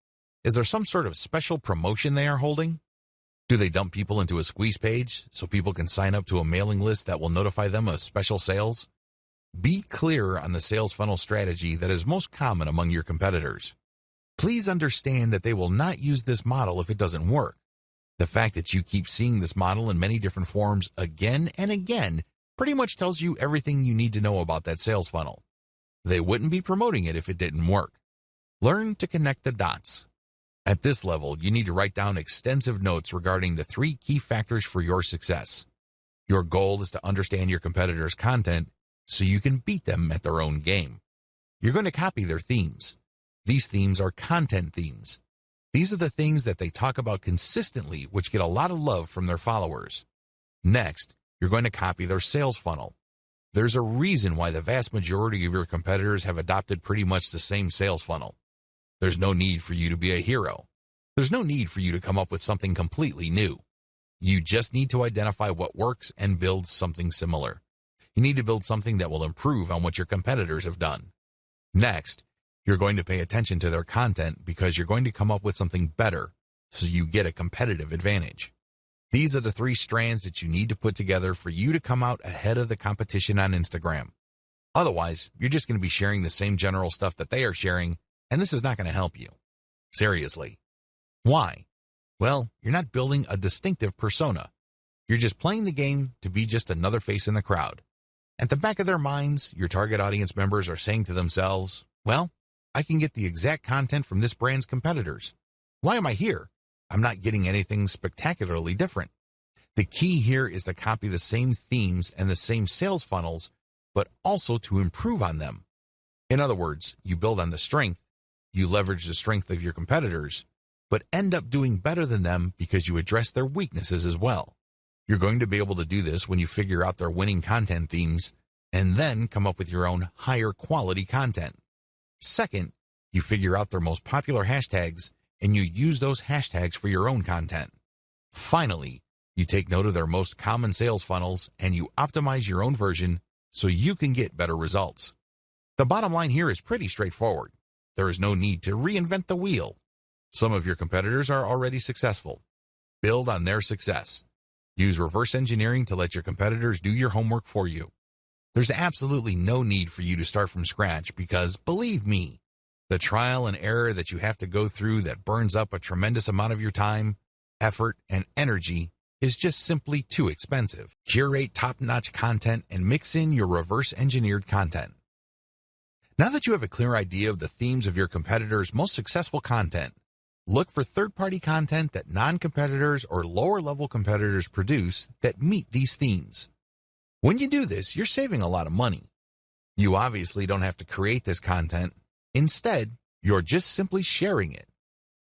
Is there some sort of special promotion they are holding? Do they dump people into a squeeze page so people can sign up to a mailing list that will notify them of special sales? Be clear on the sales funnel strategy that is most common among your competitors. Please understand that they will not use this model if it doesn't work. The fact that you keep seeing this model in many different forms again and again pretty much tells you everything you need to know about that sales funnel. They wouldn't be promoting it if it didn't work. Learn to connect the dots. At this level, you need to write down extensive notes regarding the 3 key factors for your success. Your goal is to understand your competitors' content so you can beat them at their own game. You're going to copy their themes. These themes are content themes. These are the things that they talk about consistently, which get a lot of love from their followers. Next, you're going to copy their sales funnel. There's a reason why the vast majority of your competitors have adopted pretty much the same sales funnel. There's no need for you to be a hero. There's no need for you to come up with something completely new. You just need to identify what works and build something similar. You need to build something that will improve on what your competitors have done. Next, you're going to pay attention to their content because you're going to come up with something better so you get a competitive advantage. These are the 3 strands that you need to put together for you to come out ahead of the competition on Instagram. Otherwise, you're just going to be sharing the same general stuff that they are sharing, and this is not going to help you. Seriously. Why? Well, you're not building a distinctive persona. You're just playing the game to be just another face in the crowd. At the back of their minds, your target audience members are saying to themselves, well, I can get the exact content from this brand's competitors. Why am I here? I'm not getting anything spectacularly different. The key here is to copy the same themes and the same sales funnels, but also to improve on them. In other words, you build on the strength, you leverage the strength of your competitors, but end up doing better than them because you address their weaknesses as well. You're going to be able to do this when you figure out their winning content themes and then come up with your own higher quality content. Second, you figure out their most popular hashtags and you use those hashtags for your own content. Finally, you take note of their most common sales funnels and you optimize your own version so you can get better results. The bottom line here is pretty straightforward. There is no need to reinvent the wheel. Some of your competitors are already successful. Build on their success. Use reverse engineering to let your competitors do your homework for you. There's absolutely no need for you to start from scratch because, believe me, the trial and error that you have to go through that burns up a tremendous amount of your time, effort, and energy is just simply too expensive. Curate top-notch content and mix in your reverse-engineered content. Now that you have a clear idea of the themes of your competitors' most successful content, look for third-party content that non-competitors or lower-level competitors produce that meet these themes. When you do this, you're saving a lot of money. You obviously don't have to create this content. Instead, you're just simply sharing it.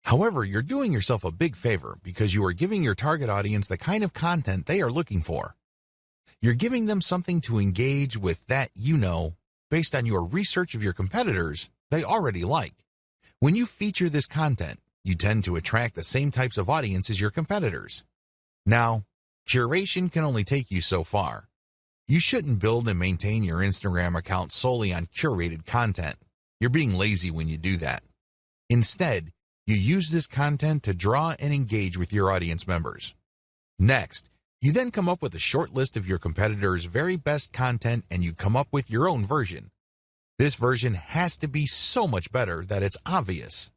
However, you're doing yourself a big favor because you are giving your target audience the kind of content they are looking for. You're giving them something to engage with that based on your research of your competitors, they already like. When you feature this content, you tend to attract the same types of audience as your competitors. Now, curation can only take you so far. You shouldn't build and maintain your Instagram account solely on curated content. You're being lazy when you do that. Instead, you use this content to draw and engage with your audience members. Next, you then come up with a short list of your competitors' very best content and you come up with your own version. This version has to be so much better that it's obvious.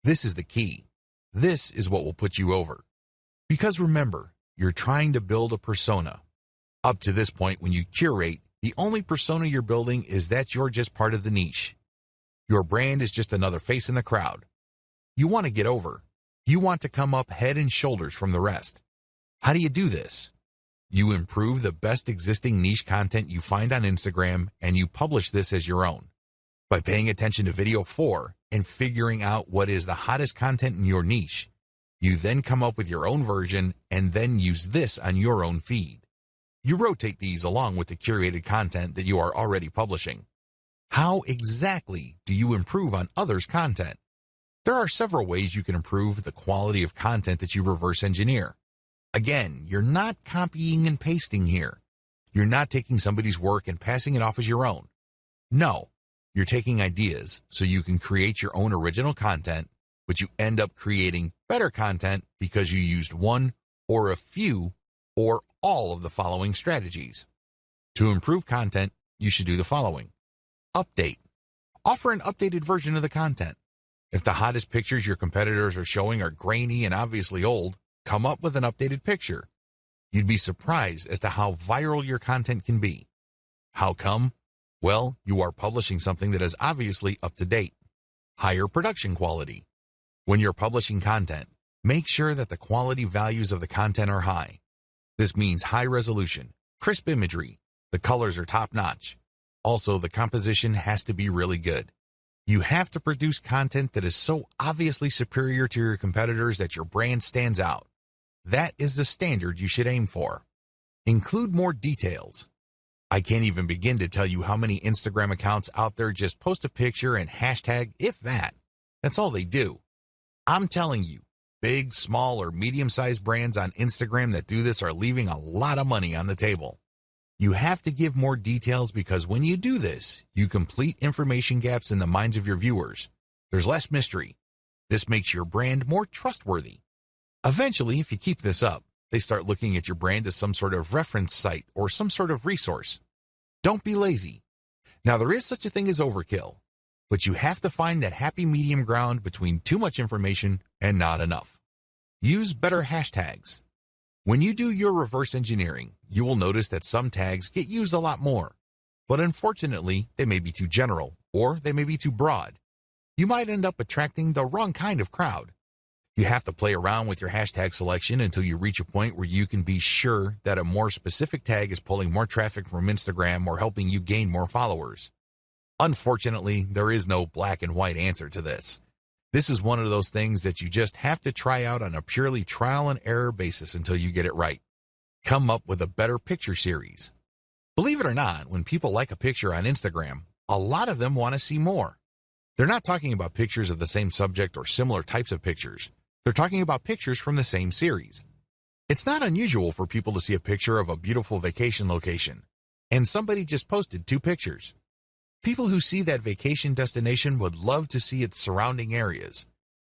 This is the key. This is what will put you over. Because remember, you're trying to build a persona. Up to this point, when you curate, the only persona you're building is that you're just part of the niche. Your brand is just another face in the crowd. You want to get over. You want to come up head and shoulders from the rest. How do you do this? You improve the best existing niche content you find on Instagram and you publish this as your own. By paying attention to video 4 and figuring out what is the hottest content in your niche, you then come up with your own version and then use this on your own feed. You rotate these along with the curated content that you are already publishing. How exactly do you improve on others' content? There are several ways you can improve the quality of content that you reverse engineer. Again, you're not copying and pasting here. You're not taking somebody's work and passing it off as your own. No, you're taking ideas so you can create your own original content, but you end up creating better content because you used one or a few or all of the following strategies. To improve content, you should do the following. Update. Offer an updated version of the content. If the hottest pictures your competitors are showing are grainy and obviously old, come up with an updated picture. You'd be surprised as to how viral your content can be. How come? Well, you are publishing something that is obviously up to date. Higher production quality. When you're publishing content, make sure that the quality values of the content are high. This means high resolution, crisp imagery, the colors are top-notch. Also, the composition has to be really good. You have to produce content that is so obviously superior to your competitors that your brand stands out. That is the standard you should aim for. Include more details. I can't even begin to tell you how many Instagram accounts out there just post a picture and hashtag, if that. That's all they do. I'm telling you, big, small, or medium-sized brands on Instagram that do this are leaving a lot of money on the table. You have to give more details because when you do this, you complete information gaps in the minds of your viewers. There's less mystery. This makes your brand more trustworthy. Eventually, if you keep this up, they start looking at your brand as some sort of reference site or some sort of resource. Don't be lazy. Now, there is such a thing as overkill, but you have to find that happy medium ground between too much information and not enough. Use better hashtags. When you do your reverse engineering, you will notice that some tags get used a lot more, but unfortunately, they may be too general or they may be too broad. You might end up attracting the wrong kind of crowd. You have to play around with your hashtag selection until you reach a point where you can be sure that a more specific tag is pulling more traffic from Instagram or helping you gain more followers. Unfortunately, there is no black and white answer to this. This is one of those things that you just have to try out on a purely trial and error basis until you get it right. Come up with a better picture series. Believe it or not, when people like a picture on Instagram, a lot of them want to see more. They're not talking about pictures of the same subject or similar types of pictures. They're talking about pictures from the same series. It's not unusual for people to see a picture of a beautiful vacation location, and somebody just posted 2 pictures. People who see that vacation destination would love to see its surrounding areas.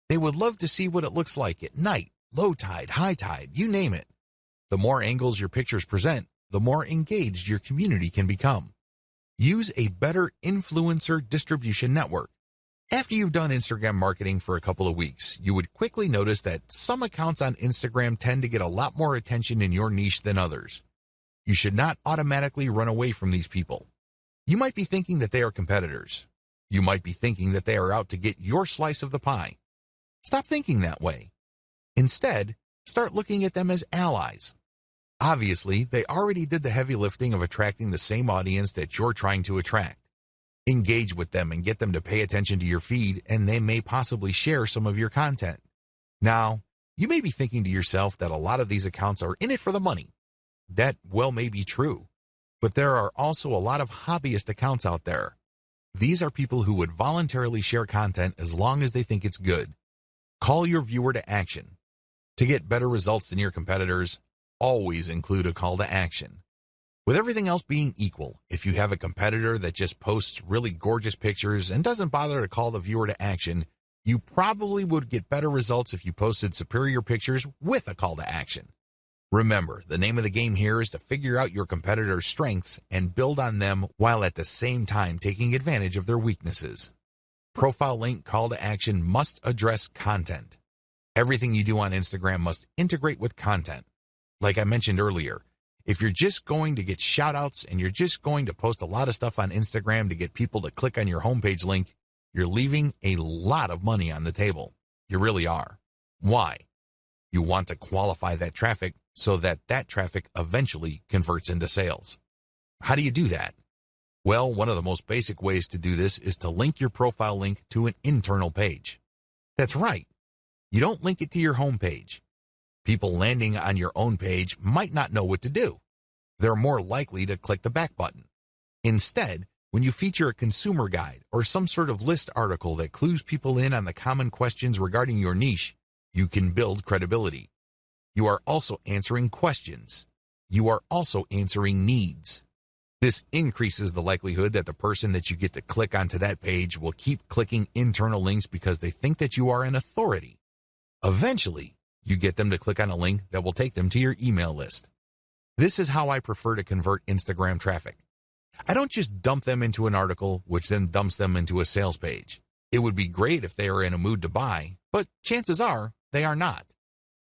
They would love to see what it looks like at night, low tide, high tide, you name it. The more angles your pictures present, the more engaged your community can become. Use a better influencer distribution network. After you've done Instagram marketing for a couple of weeks, you would quickly notice that some accounts on Instagram tend to get a lot more attention in your niche than others. You should not automatically run away from these people. You might be thinking that they are competitors. You might be thinking that they are out to get your slice of the pie. Stop thinking that way. Instead, start looking at them as allies. Obviously, they already did the heavy lifting of attracting the same audience that you're trying to attract. Engage with them and get them to pay attention to your feed, and they may possibly share some of your content. Now, you may be thinking to yourself that a lot of these accounts are in it for the money. That well may be true, but there are also a lot of hobbyist accounts out there. These are people who would voluntarily share content as long as they think it's good. Call your viewer to action. To get better results than your competitors, always include a call to action. With everything else being equal, if you have a competitor that just posts really gorgeous pictures and doesn't bother to call the viewer to action, you probably would get better results if you posted superior pictures with a call to action. Remember, the name of the game here is to figure out your competitor's strengths and build on them while at the same time taking advantage of their weaknesses. Profile link call to action must address content. Everything you do on Instagram must integrate with content. Like I mentioned earlier, if you're just going to get shout-outs and you're just going to post a lot of stuff on Instagram to get people to click on your homepage link, you're leaving a lot of money on the table. You really are. Why? You want to qualify that traffic so that that traffic eventually converts into sales. How do you do that? Well, one of the most basic ways to do this is to link your profile link to an internal page. That's right. You don't link it to your homepage. People landing on your own page might not know what to do. They're more likely to click the back button. Instead, when you feature a consumer guide or some sort of list article that clues people in on the common questions regarding your niche, you can build credibility. You are also answering questions. You are also answering needs. This increases the likelihood that the person that you get to click onto that page will keep clicking internal links because they think that you are an authority. Eventually, you get them to click on a link that will take them to your email list. This is how I prefer to convert Instagram traffic. I don't just dump them into an article, which then dumps them into a sales page. It would be great if they are in a mood to buy, but chances are they are not.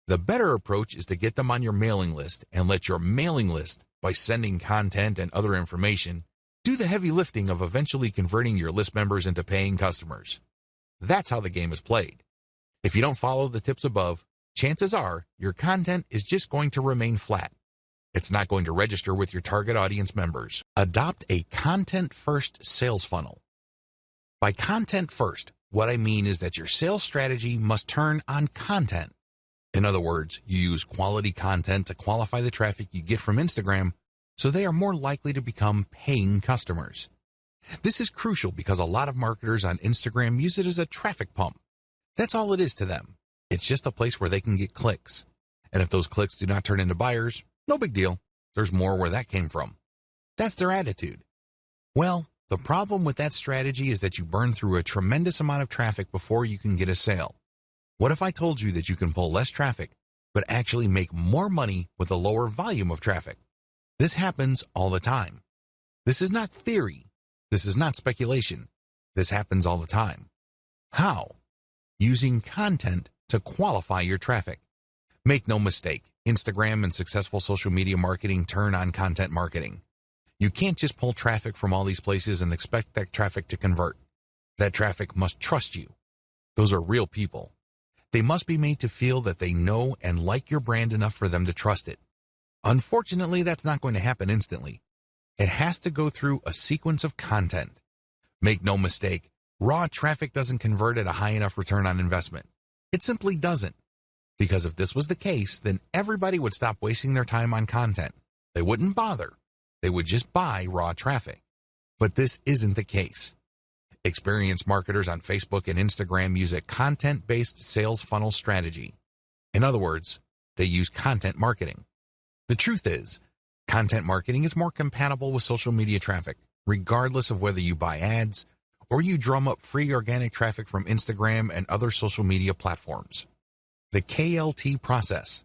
The better approach is to get them on your mailing list and let your mailing list, by sending content and other information, do the heavy lifting of eventually converting your list members into paying customers. That's how the game is played. If you don't follow the tips above, chances are your content is just going to remain flat. It's not going to register with your target audience members. Adopt a content-first sales funnel. By content first, what I mean is that your sales strategy must turn on content. In other words, you use quality content to qualify the traffic you get from Instagram so they are more likely to become paying customers. This is crucial because a lot of marketers on Instagram use it as a traffic pump. That's all it is to them. It's just a place where they can get clicks. And if those clicks do not turn into buyers, no big deal. There's more where that came from. That's their attitude. Well, the problem with that strategy is that you burn through a tremendous amount of traffic before you can get a sale. What if I told you that you can pull less traffic, but actually make more money with a lower volume of traffic? This happens all the time. This is not theory. This is not speculation. This happens all the time. How? Using content to qualify your traffic. Make no mistake, Instagram and successful social media marketing turn on content marketing. You can't just pull traffic from all these places and expect that traffic to convert. That traffic must trust you. Those are real people. They must be made to feel that they know and like your brand enough for them to trust it. Unfortunately, that's not going to happen instantly. It has to go through a sequence of content. Make no mistake, raw traffic doesn't convert at a high enough return on investment. It simply doesn't. Because if this was the case, then everybody would stop wasting their time on content. They wouldn't bother. They would just buy raw traffic. But this isn't the case. Experienced marketers on Facebook and Instagram use a content-based sales funnel strategy. In other words, they use content marketing. The truth is, content marketing is more compatible with social media traffic, regardless of whether you buy ads or you drum up free organic traffic from Instagram and other social media platforms. The KLT process.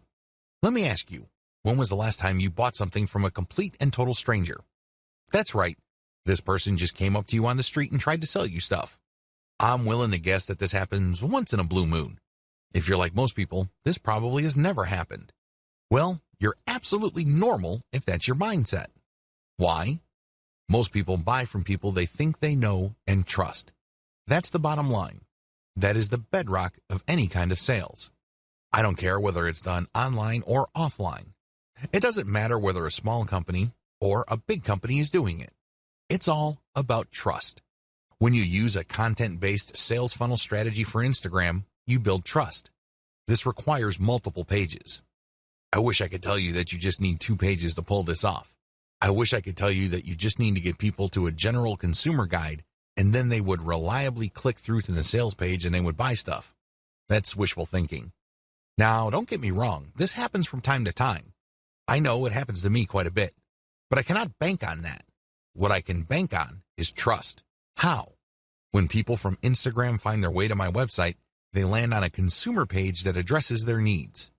Let me ask you, when was the last time you bought something from a complete and total stranger? That's right. This person just came up to you on the street and tried to sell you stuff. I'm willing to guess that this happens once in a blue moon. If you're like most people, this probably has never happened. Well, you're absolutely normal if that's your mindset. Why? Most people buy from people they think they know and trust. That's the bottom line. That is the bedrock of any kind of sales. I don't care whether it's done online or offline. It doesn't matter whether a small company or a big company is doing it. It's all about trust. When you use a content-based sales funnel strategy for Instagram, you build trust. This requires multiple pages. I wish I could tell you that you just need 2 pages to pull this off. I wish I could tell you that you just need to get people to a general consumer guide and then they would reliably click through to the sales page and they would buy stuff. That's wishful thinking. Now, don't get me wrong, this happens from time to time. I know it happens to me quite a bit, but I cannot bank on that. What I can bank on is trust. How? When people from Instagram find their way to my website, they land on a consumer page that addresses their needs.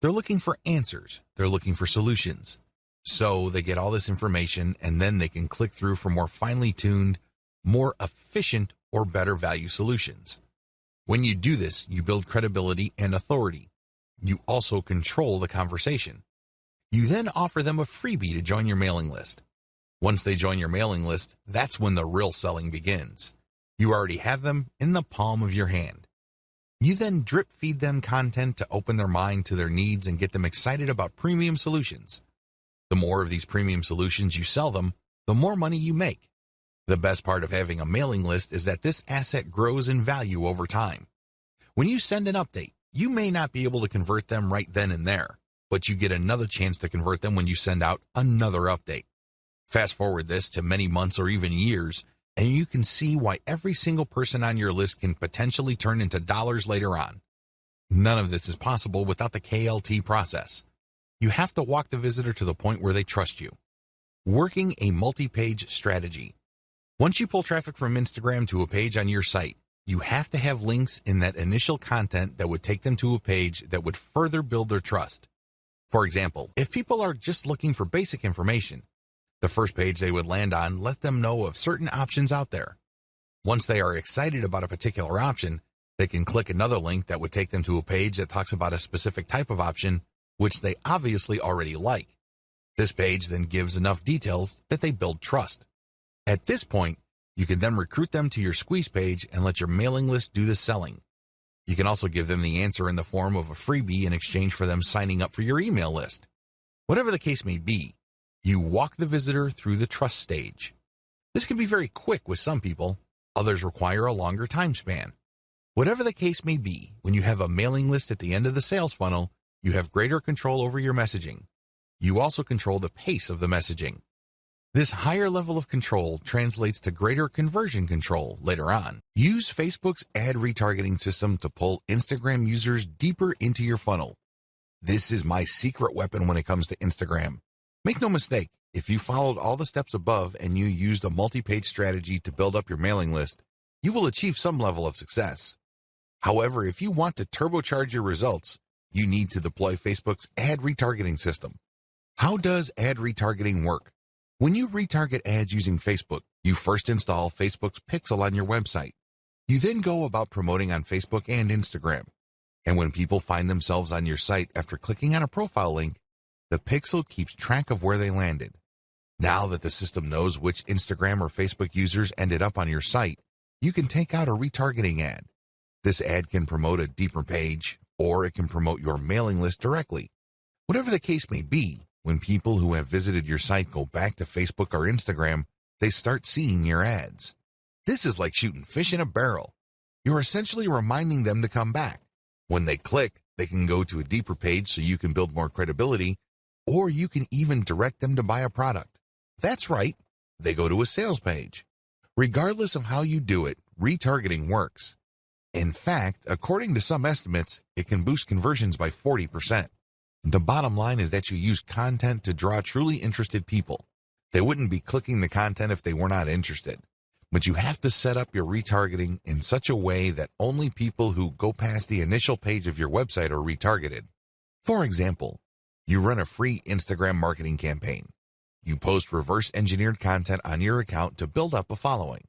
They're looking for answers. They're looking for solutions. So they get all this information and then they can click through for more finely tuned, more efficient or better value solutions. When you do this, you build credibility and authority. You also control the conversation. You then offer them a freebie to join your mailing list. Once they join your mailing list, that's when the real selling begins. You already have them in the palm of your hand. You then drip feed them content to open their mind to their needs and get them excited about premium solutions. The more of these premium solutions you sell them, the more money you make. The best part of having a mailing list is that this asset grows in value over time. When you send an update, you may not be able to convert them right then and there, but you get another chance to convert them when you send out another update. Fast forward this to many months or even years, and you can see why every single person on your list can potentially turn into dollars later on. None of this is possible without the KLT process. You have to walk the visitor to the point where they trust you. Working a multi-page strategy. Once you pull traffic from Instagram to a page on your site, you have to have links in that initial content that would take them to a page that would further build their trust. For example, if people are just looking for basic information, The first page they would land on let them know of certain options out there. Once they are excited about a particular option, they can click another link that would take them to a page that talks about a specific type of option, which they obviously already like. This page then gives enough details that they build trust. At this point, you can then recruit them to your squeeze page and let your mailing list do the selling. You can also give them the answer in the form of a freebie in exchange for them signing up for your email list. Whatever the case may be, you walk the visitor through the trust stage. This can be very quick with some people, others require a longer time span. Whatever the case may be, when you have a mailing list at the end of the sales funnel, you have greater control over your messaging. You also control the pace of the messaging. This higher level of control translates to greater conversion control later on. Use Facebook's ad retargeting system to pull Instagram users deeper into your funnel. This is my secret weapon when it comes to Instagram. Make no mistake, if you followed all the steps above and you used a multi-page strategy to build up your mailing list, you will achieve some level of success. However, if you want to turbocharge your results, you need to deploy Facebook's ad retargeting system. How does ad retargeting work? When you retarget ads using Facebook, you first install Facebook's Pixel on your website. You then go about promoting on Facebook and Instagram. And when people find themselves on your site after clicking on a profile link, the Pixel keeps track of where they landed. Now that the system knows which Instagram or Facebook users ended up on your site, you can take out a retargeting ad. This ad can promote a deeper page, or it can promote your mailing list directly. Whatever the case may be, when people who have visited your site go back to Facebook or Instagram, they start seeing your ads. This is like shooting fish in a barrel. You're essentially reminding them to come back. When they click, they can go to a deeper page so you can build more credibility, or you can even direct them to buy a product. That's right, they go to a sales page. Regardless of how you do it, retargeting works. In fact, according to some estimates, it can boost conversions by 40%. The bottom line is that you use content to draw truly interested people. They wouldn't be clicking the content if they were not interested. But you have to set up your retargeting in such a way that only people who go past the initial page of your website are retargeted. For example, you run a free Instagram marketing campaign. You post reverse-engineered content on your account to build up a following.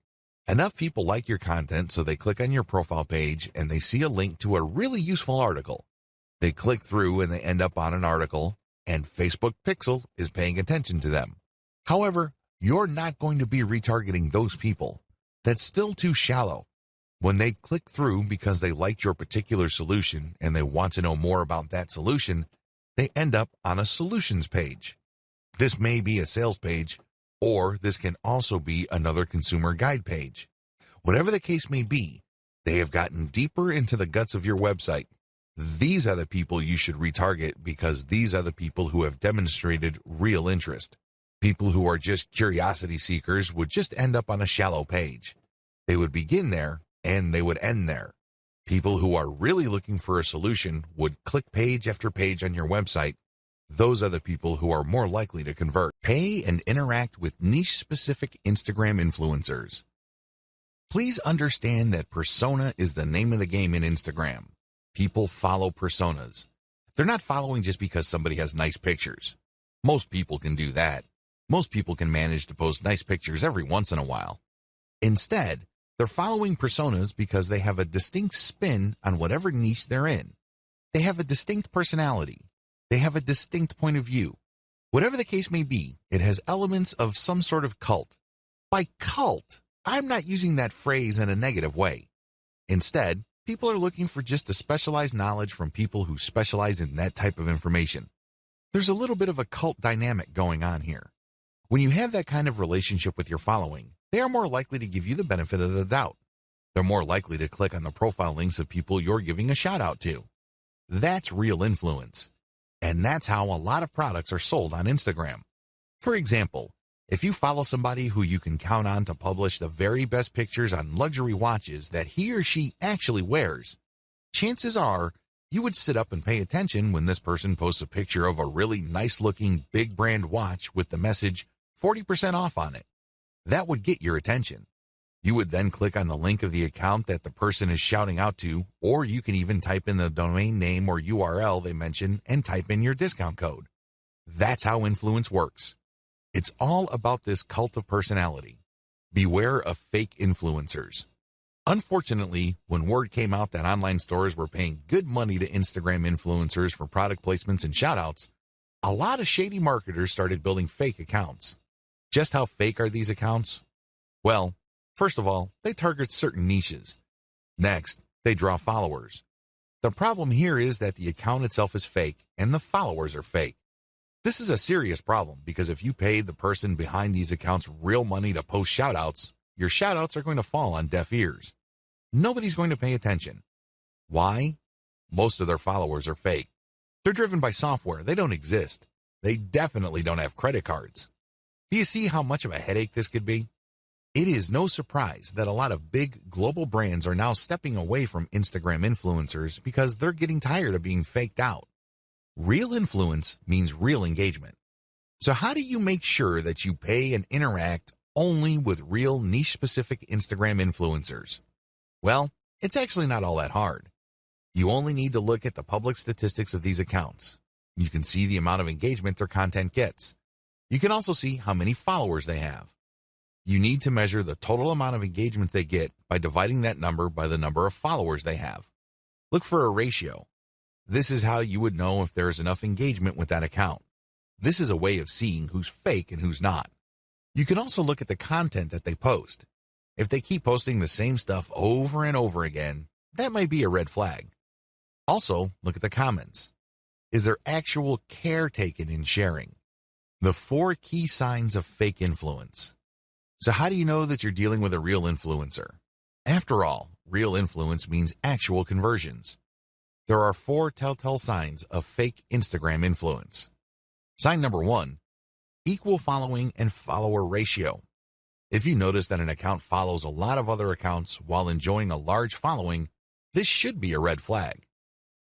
Enough people like your content so they click on your profile page and they see a link to a really useful article. They click through and they end up on an article, and Facebook Pixel is paying attention to them. However, you're not going to be retargeting those people. That's still too shallow. When they click through because they liked your particular solution and they want to know more about that solution, they end up on a solutions page. This may be a sales page, or this can also be another consumer guide page. Whatever the case may be, they have gotten deeper into the guts of your website. These are the people you should retarget because these are the people who have demonstrated real interest. People who are just curiosity seekers would just end up on a shallow page. They would begin there and they would end there. People who are really looking for a solution would click page after page on your website. Those are the people who are more likely to convert. Pay and interact with niche-specific Instagram influencers. Please understand that persona is the name of the game in Instagram. People follow personas. They're not following just because somebody has nice pictures. Most people can do that. Most people can manage to post nice pictures every once in a while. Instead, they're following personas because they have a distinct spin on whatever niche they're in. They have a distinct personality. They have a distinct point of view. Whatever the case may be, it has elements of some sort of cult. By cult, I'm not using that phrase in a negative way. Instead, people are looking for just a specialized knowledge from people who specialize in that type of information. There's a little bit of a cult dynamic going on here. When you have that kind of relationship with your following, they are more likely to give you the benefit of the doubt. They're more likely to click on the profile links of people you're giving a shout out to. That's real influence. And that's how a lot of products are sold on Instagram. For example, if you follow somebody who you can count on to publish the very best pictures on luxury watches that he or she actually wears, chances are you would sit up and pay attention when this person posts a picture of a really nice-looking big brand watch with the message 40% off on it. That would get your attention. You would then click on the link of the account that the person is shouting out to, or you can even type in the domain name or URL they mention and type in your discount code. That's how influence works. It's all about this cult of personality. Beware of fake influencers. Unfortunately, when word came out that online stores were paying good money to Instagram influencers for product placements and shoutouts, a lot of shady marketers started building fake accounts. Just how fake are these accounts? Well, first of all, they target certain niches. Next, they draw followers. The problem here is that the account itself is fake and the followers are fake. This is a serious problem because if you paid the person behind these accounts real money to post shoutouts, your shoutouts are going to fall on deaf ears. Nobody's going to pay attention. Why? Most of their followers are fake. They're driven by software. They don't exist. They definitely don't have credit cards. Do you see how much of a headache this could be? It is no surprise that a lot of big global brands are now stepping away from Instagram influencers because they're getting tired of being faked out. Real influence means real engagement. So how do you make sure that you pay and interact only with real niche-specific Instagram influencers? Well, it's actually not all that hard. You only need to look at the public statistics of these accounts. You can see the amount of engagement their content gets. You can also see how many followers they have. You need to measure the total amount of engagement they get by dividing that number by the number of followers they have. Look for a ratio. This is how you would know if there is enough engagement with that account. This is a way of seeing who's fake and who's not. You can also look at the content that they post. If they keep posting the same stuff over and over again, that might be a red flag. Also, look at the comments. Is there actual care taken in sharing? The 4 key signs of fake influence. So how do you know that you're dealing with a real influencer? After all, real influence means actual conversions. There are 4 telltale signs of fake Instagram influence. Sign number 1, equal following and follower ratio. If you notice that an account follows a lot of other accounts while enjoying a large following, this should be a red flag.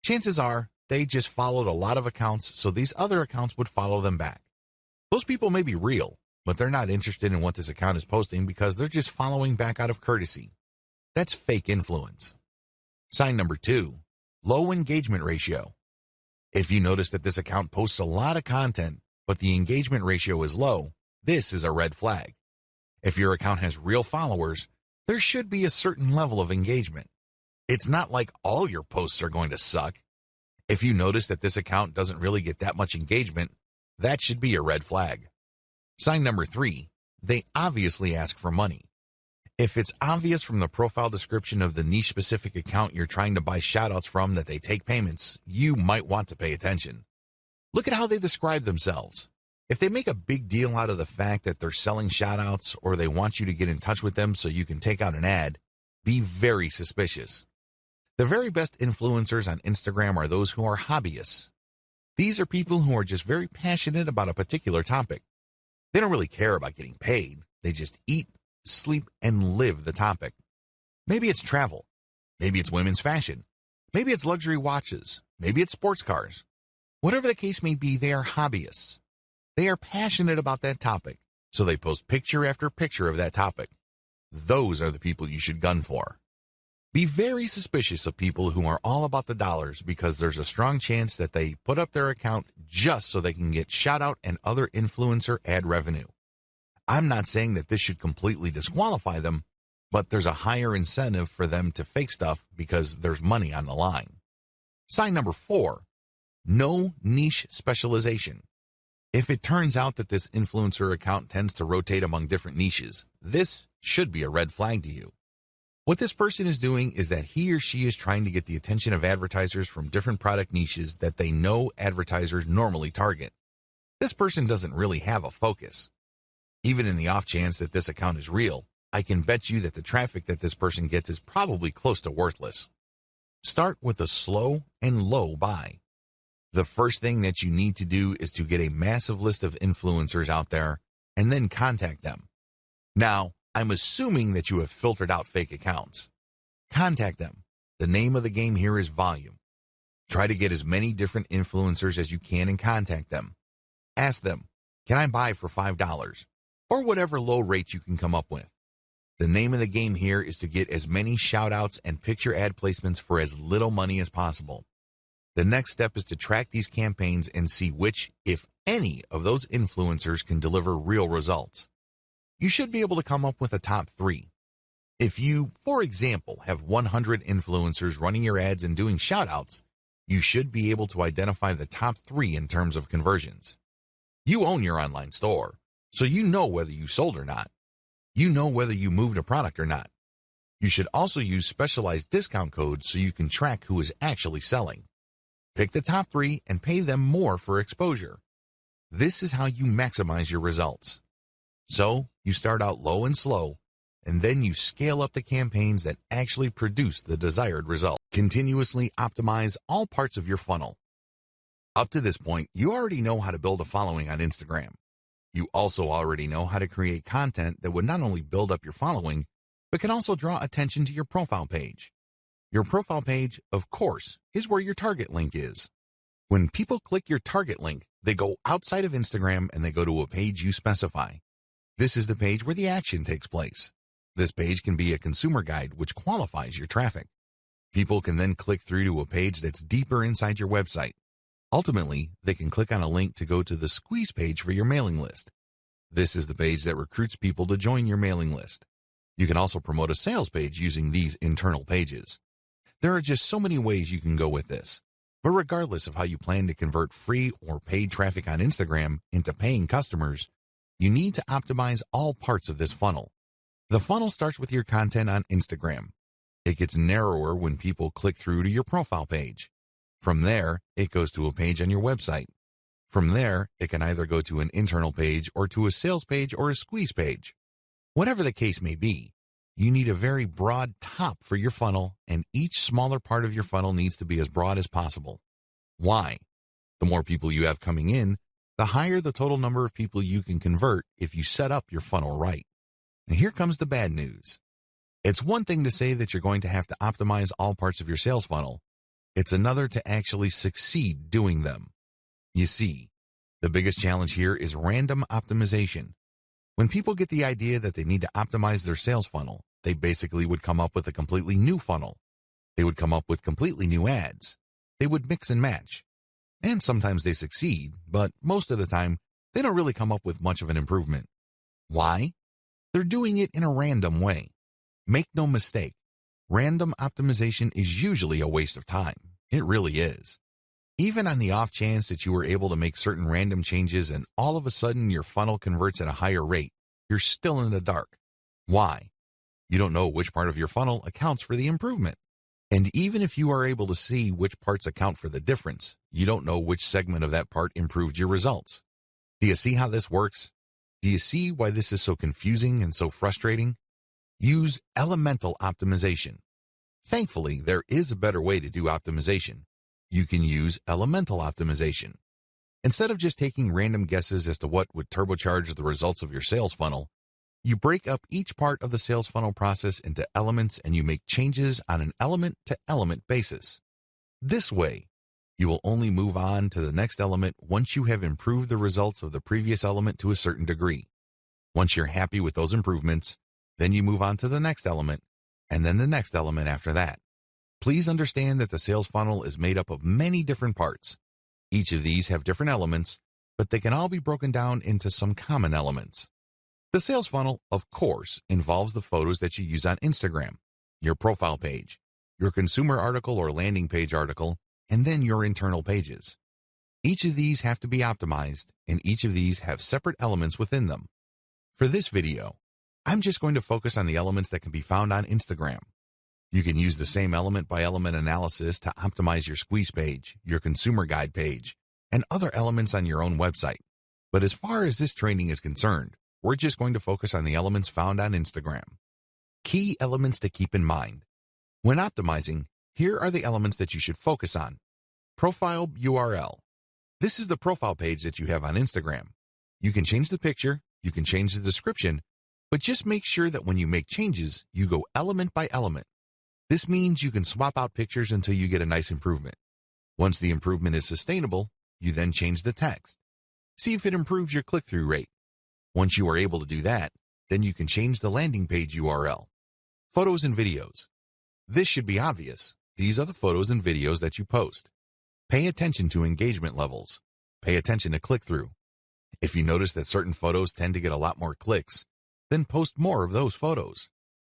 Chances are they just followed a lot of accounts, so these other accounts would follow them back. Those people may be real, but they're not interested in what this account is posting because they're just following back out of courtesy. That's fake influence. Sign number 2, low engagement ratio. If you notice that this account posts a lot of content, but the engagement ratio is low, this is a red flag. If your account has real followers, there should be a certain level of engagement. It's not like all your posts are going to suck. If you notice that this account doesn't really get that much engagement, that should be a red flag. Sign number 3, they obviously ask for money. If it's obvious from the profile description of the niche-specific account you're trying to buy shoutouts from that they take payments, you might want to pay attention. Look at how they describe themselves. If they make a big deal out of the fact that they're selling shoutouts or they want you to get in touch with them so you can take out an ad, be very suspicious. The very best influencers on Instagram are those who are hobbyists. These are people who are just very passionate about a particular topic. They don't really care about getting paid. They just eat, sleep, and live the topic. Maybe it's travel. Maybe it's women's fashion. Maybe it's luxury watches. Maybe it's sports cars. Whatever the case may be, they are hobbyists. They are passionate about that topic, so they post picture after picture of that topic. Those are the people you should gun for. Be very suspicious of people who are all about the dollars because there's a strong chance that they put up their account just so they can get shoutout and other influencer ad revenue. I'm not saying that this should completely disqualify them, but there's a higher incentive for them to fake stuff because there's money on the line. Sign number 4, no niche specialization. If it turns out that this influencer account tends to rotate among different niches, this should be a red flag to you. What this person is doing is that he or she is trying to get the attention of advertisers from different product niches that they know advertisers normally target. This person doesn't really have a focus. Even in the off chance that this account is real, I can bet you that the traffic that this person gets is probably close to worthless. Start with a slow and low buy. The first thing that you need to do is to get a massive list of influencers out there and then contact them. Now, I'm assuming that you have filtered out fake accounts. Contact them. The name of the game here is volume. Try to get as many different influencers as you can and contact them. Ask them, can I buy for $5? Or whatever low rate you can come up with. The name of the game here is to get as many shoutouts and picture ad placements for as little money as possible. The next step is to track these campaigns and see which, if any, of those influencers can deliver real results. You should be able to come up with a top 3. If you, for example, have 100 influencers running your ads and doing shoutouts, you should be able to identify the top 3 in terms of conversions. You own your online store, so you know whether you sold or not. You know whether you moved a product or not. You should also use specialized discount codes so you can track who is actually selling. Pick the top 3 and pay them more for exposure. This is how you maximize your results. So, you start out low and slow, and then you scale up the campaigns that actually produce the desired result. Continuously optimize all parts of your funnel. Up to this point, you already know how to build a following on Instagram. You also already know how to create content that would not only build up your following, but can also draw attention to your profile page. Your profile page, of course, is where your target link is. When people click your target link, they go outside of Instagram and they go to a page you specify. This is the page where the action takes place. This page can be a consumer guide which qualifies your traffic. People can then click through to a page that's deeper inside your website. Ultimately, they can click on a link to go to the squeeze page for your mailing list. This is the page that recruits people to join your mailing list. You can also promote a sales page using these internal pages. There are just so many ways you can go with this. But regardless of how you plan to convert free or paid traffic on Instagram into paying customers, you need to optimize all parts of this funnel. The funnel starts with your content on Instagram. It gets narrower when people click through to your profile page. From there, it goes to a page on your website. From there, it can either go to an internal page or to a sales page or a squeeze page. Whatever the case may be, you need a very broad top for your funnel, and each smaller part of your funnel needs to be as broad as possible. Why? The more people you have coming in, the higher the total number of people you can convert if you set up your funnel right. And here comes the bad news. It's one thing to say that you're going to have to optimize all parts of your sales funnel. It's another to actually succeed doing them. You see, the biggest challenge here is random optimization. When people get the idea that they need to optimize their sales funnel, they basically would come up with a completely new funnel. They would come up with completely new ads. They would mix and match. And sometimes they succeed, but most of the time, they don't really come up with much of an improvement. Why? They're doing it in a random way. Make no mistake, random optimization is usually a waste of time. It really is. Even on the off chance that you were able to make certain random changes and all of a sudden your funnel converts at a higher rate, you're still in the dark. Why? You don't know which part of your funnel accounts for the improvement. And even if you are able to see which parts account for the difference, you don't know which segment of that part improved your results. Do you see how this works? Do you see why this is so confusing and so frustrating? Use elemental optimization. Thankfully, there is a better way to do optimization. You can use elemental optimization. Instead of just taking random guesses as to what would turbocharge the results of your sales funnel, you break up each part of the sales funnel process into elements and you make changes on an element-to-element basis. This way, you will only move on to the next element once you have improved the results of the previous element to a certain degree. Once you're happy with those improvements, then you move on to the next element, and then the next element after that. Please understand that the sales funnel is made up of many different parts. Each of these have different elements, but they can all be broken down into some common elements. The sales funnel, of course, involves the photos that you use on Instagram, your profile page, your consumer article or landing page article, and then your internal pages. Each of these have to be optimized, and each of these have separate elements within them. For this video, I'm just going to focus on the elements that can be found on Instagram. You can use the same element-by-element analysis to optimize your squeeze page, your consumer guide page, and other elements on your own website. But as far as this training is concerned, we're just going to focus on the elements found on Instagram. Key elements to keep in mind. When optimizing, here are the elements that you should focus on. Profile URL. This is the profile page that you have on Instagram. You can change the picture, you can change the description, but just make sure that when you make changes, you go element by element. This means you can swap out pictures until you get a nice improvement. Once the improvement is sustainable, you then change the text. See if it improves your click-through rate. Once you are able to do that, then you can change the landing page URL. Photos and videos. This should be obvious. These are the photos and videos that you post. Pay attention to engagement levels. Pay attention to click-through. If you notice that certain photos tend to get a lot more clicks, then post more of those photos.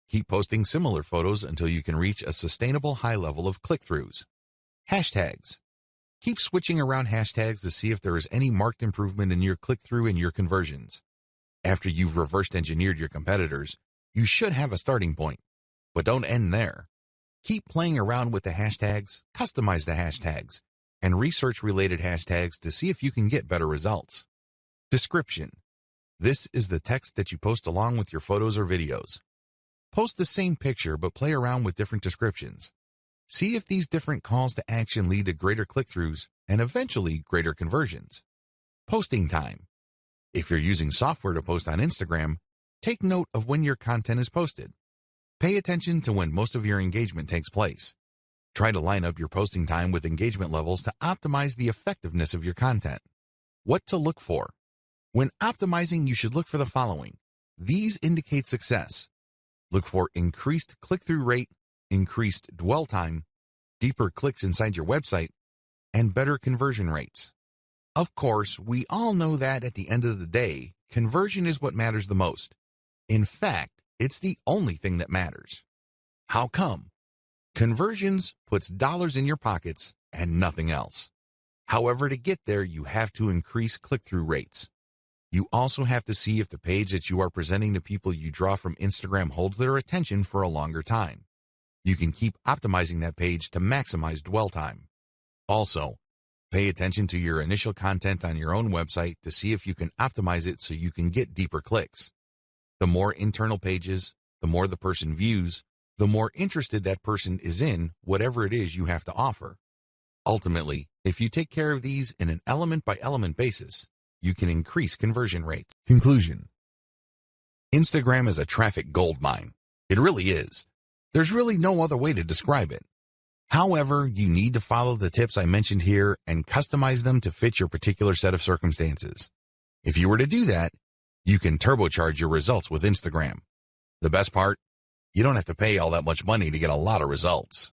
Keep posting similar photos until you can reach a sustainable high level of click-throughs. Hashtags. Keep switching around hashtags to see if there is any marked improvement in your click-through and your conversions. After you've reversed engineered your competitors, you should have a starting point. But don't end there. Keep playing around with the hashtags, customize the hashtags, and research related hashtags to see if you can get better results. Description. This is the text that you post along with your photos or videos. Post the same picture but play around with different descriptions. See if these different calls to action lead to greater click-throughs and eventually greater conversions. Posting time. If you're using software to post on Instagram, take note of when your content is posted. Pay attention to when most of your engagement takes place. Try to line up your posting time with engagement levels to optimize the effectiveness of your content. What to look for. When optimizing, you should look for the following. These indicate success. Look for increased click-through rate, increased dwell time, deeper clicks inside your website, and better conversion rates. Of course, we all know that at the end of the day, conversion is what matters the most. In fact, it's the only thing that matters. How come? Conversions puts dollars in your pockets and nothing else. However, to get there, you have to increase click-through rates. You also have to see if the page that you are presenting to people you draw from Instagram holds their attention for a longer time. You can keep optimizing that page to maximize dwell time. Also, pay attention to your initial content on your own website to see if you can optimize it so you can get deeper clicks. The more internal pages, the more the person views, the more interested that person is in whatever it is you have to offer. Ultimately, if you take care of these in an element-by-element basis, you can increase conversion rates. Conclusion. Instagram is a traffic goldmine. It really is. There's really no other way to describe it. However, you need to follow the tips I mentioned here and customize them to fit your particular set of circumstances. If you were to do that, you can turbocharge your results with Instagram. The best part? You don't have to pay all that much money to get a lot of results.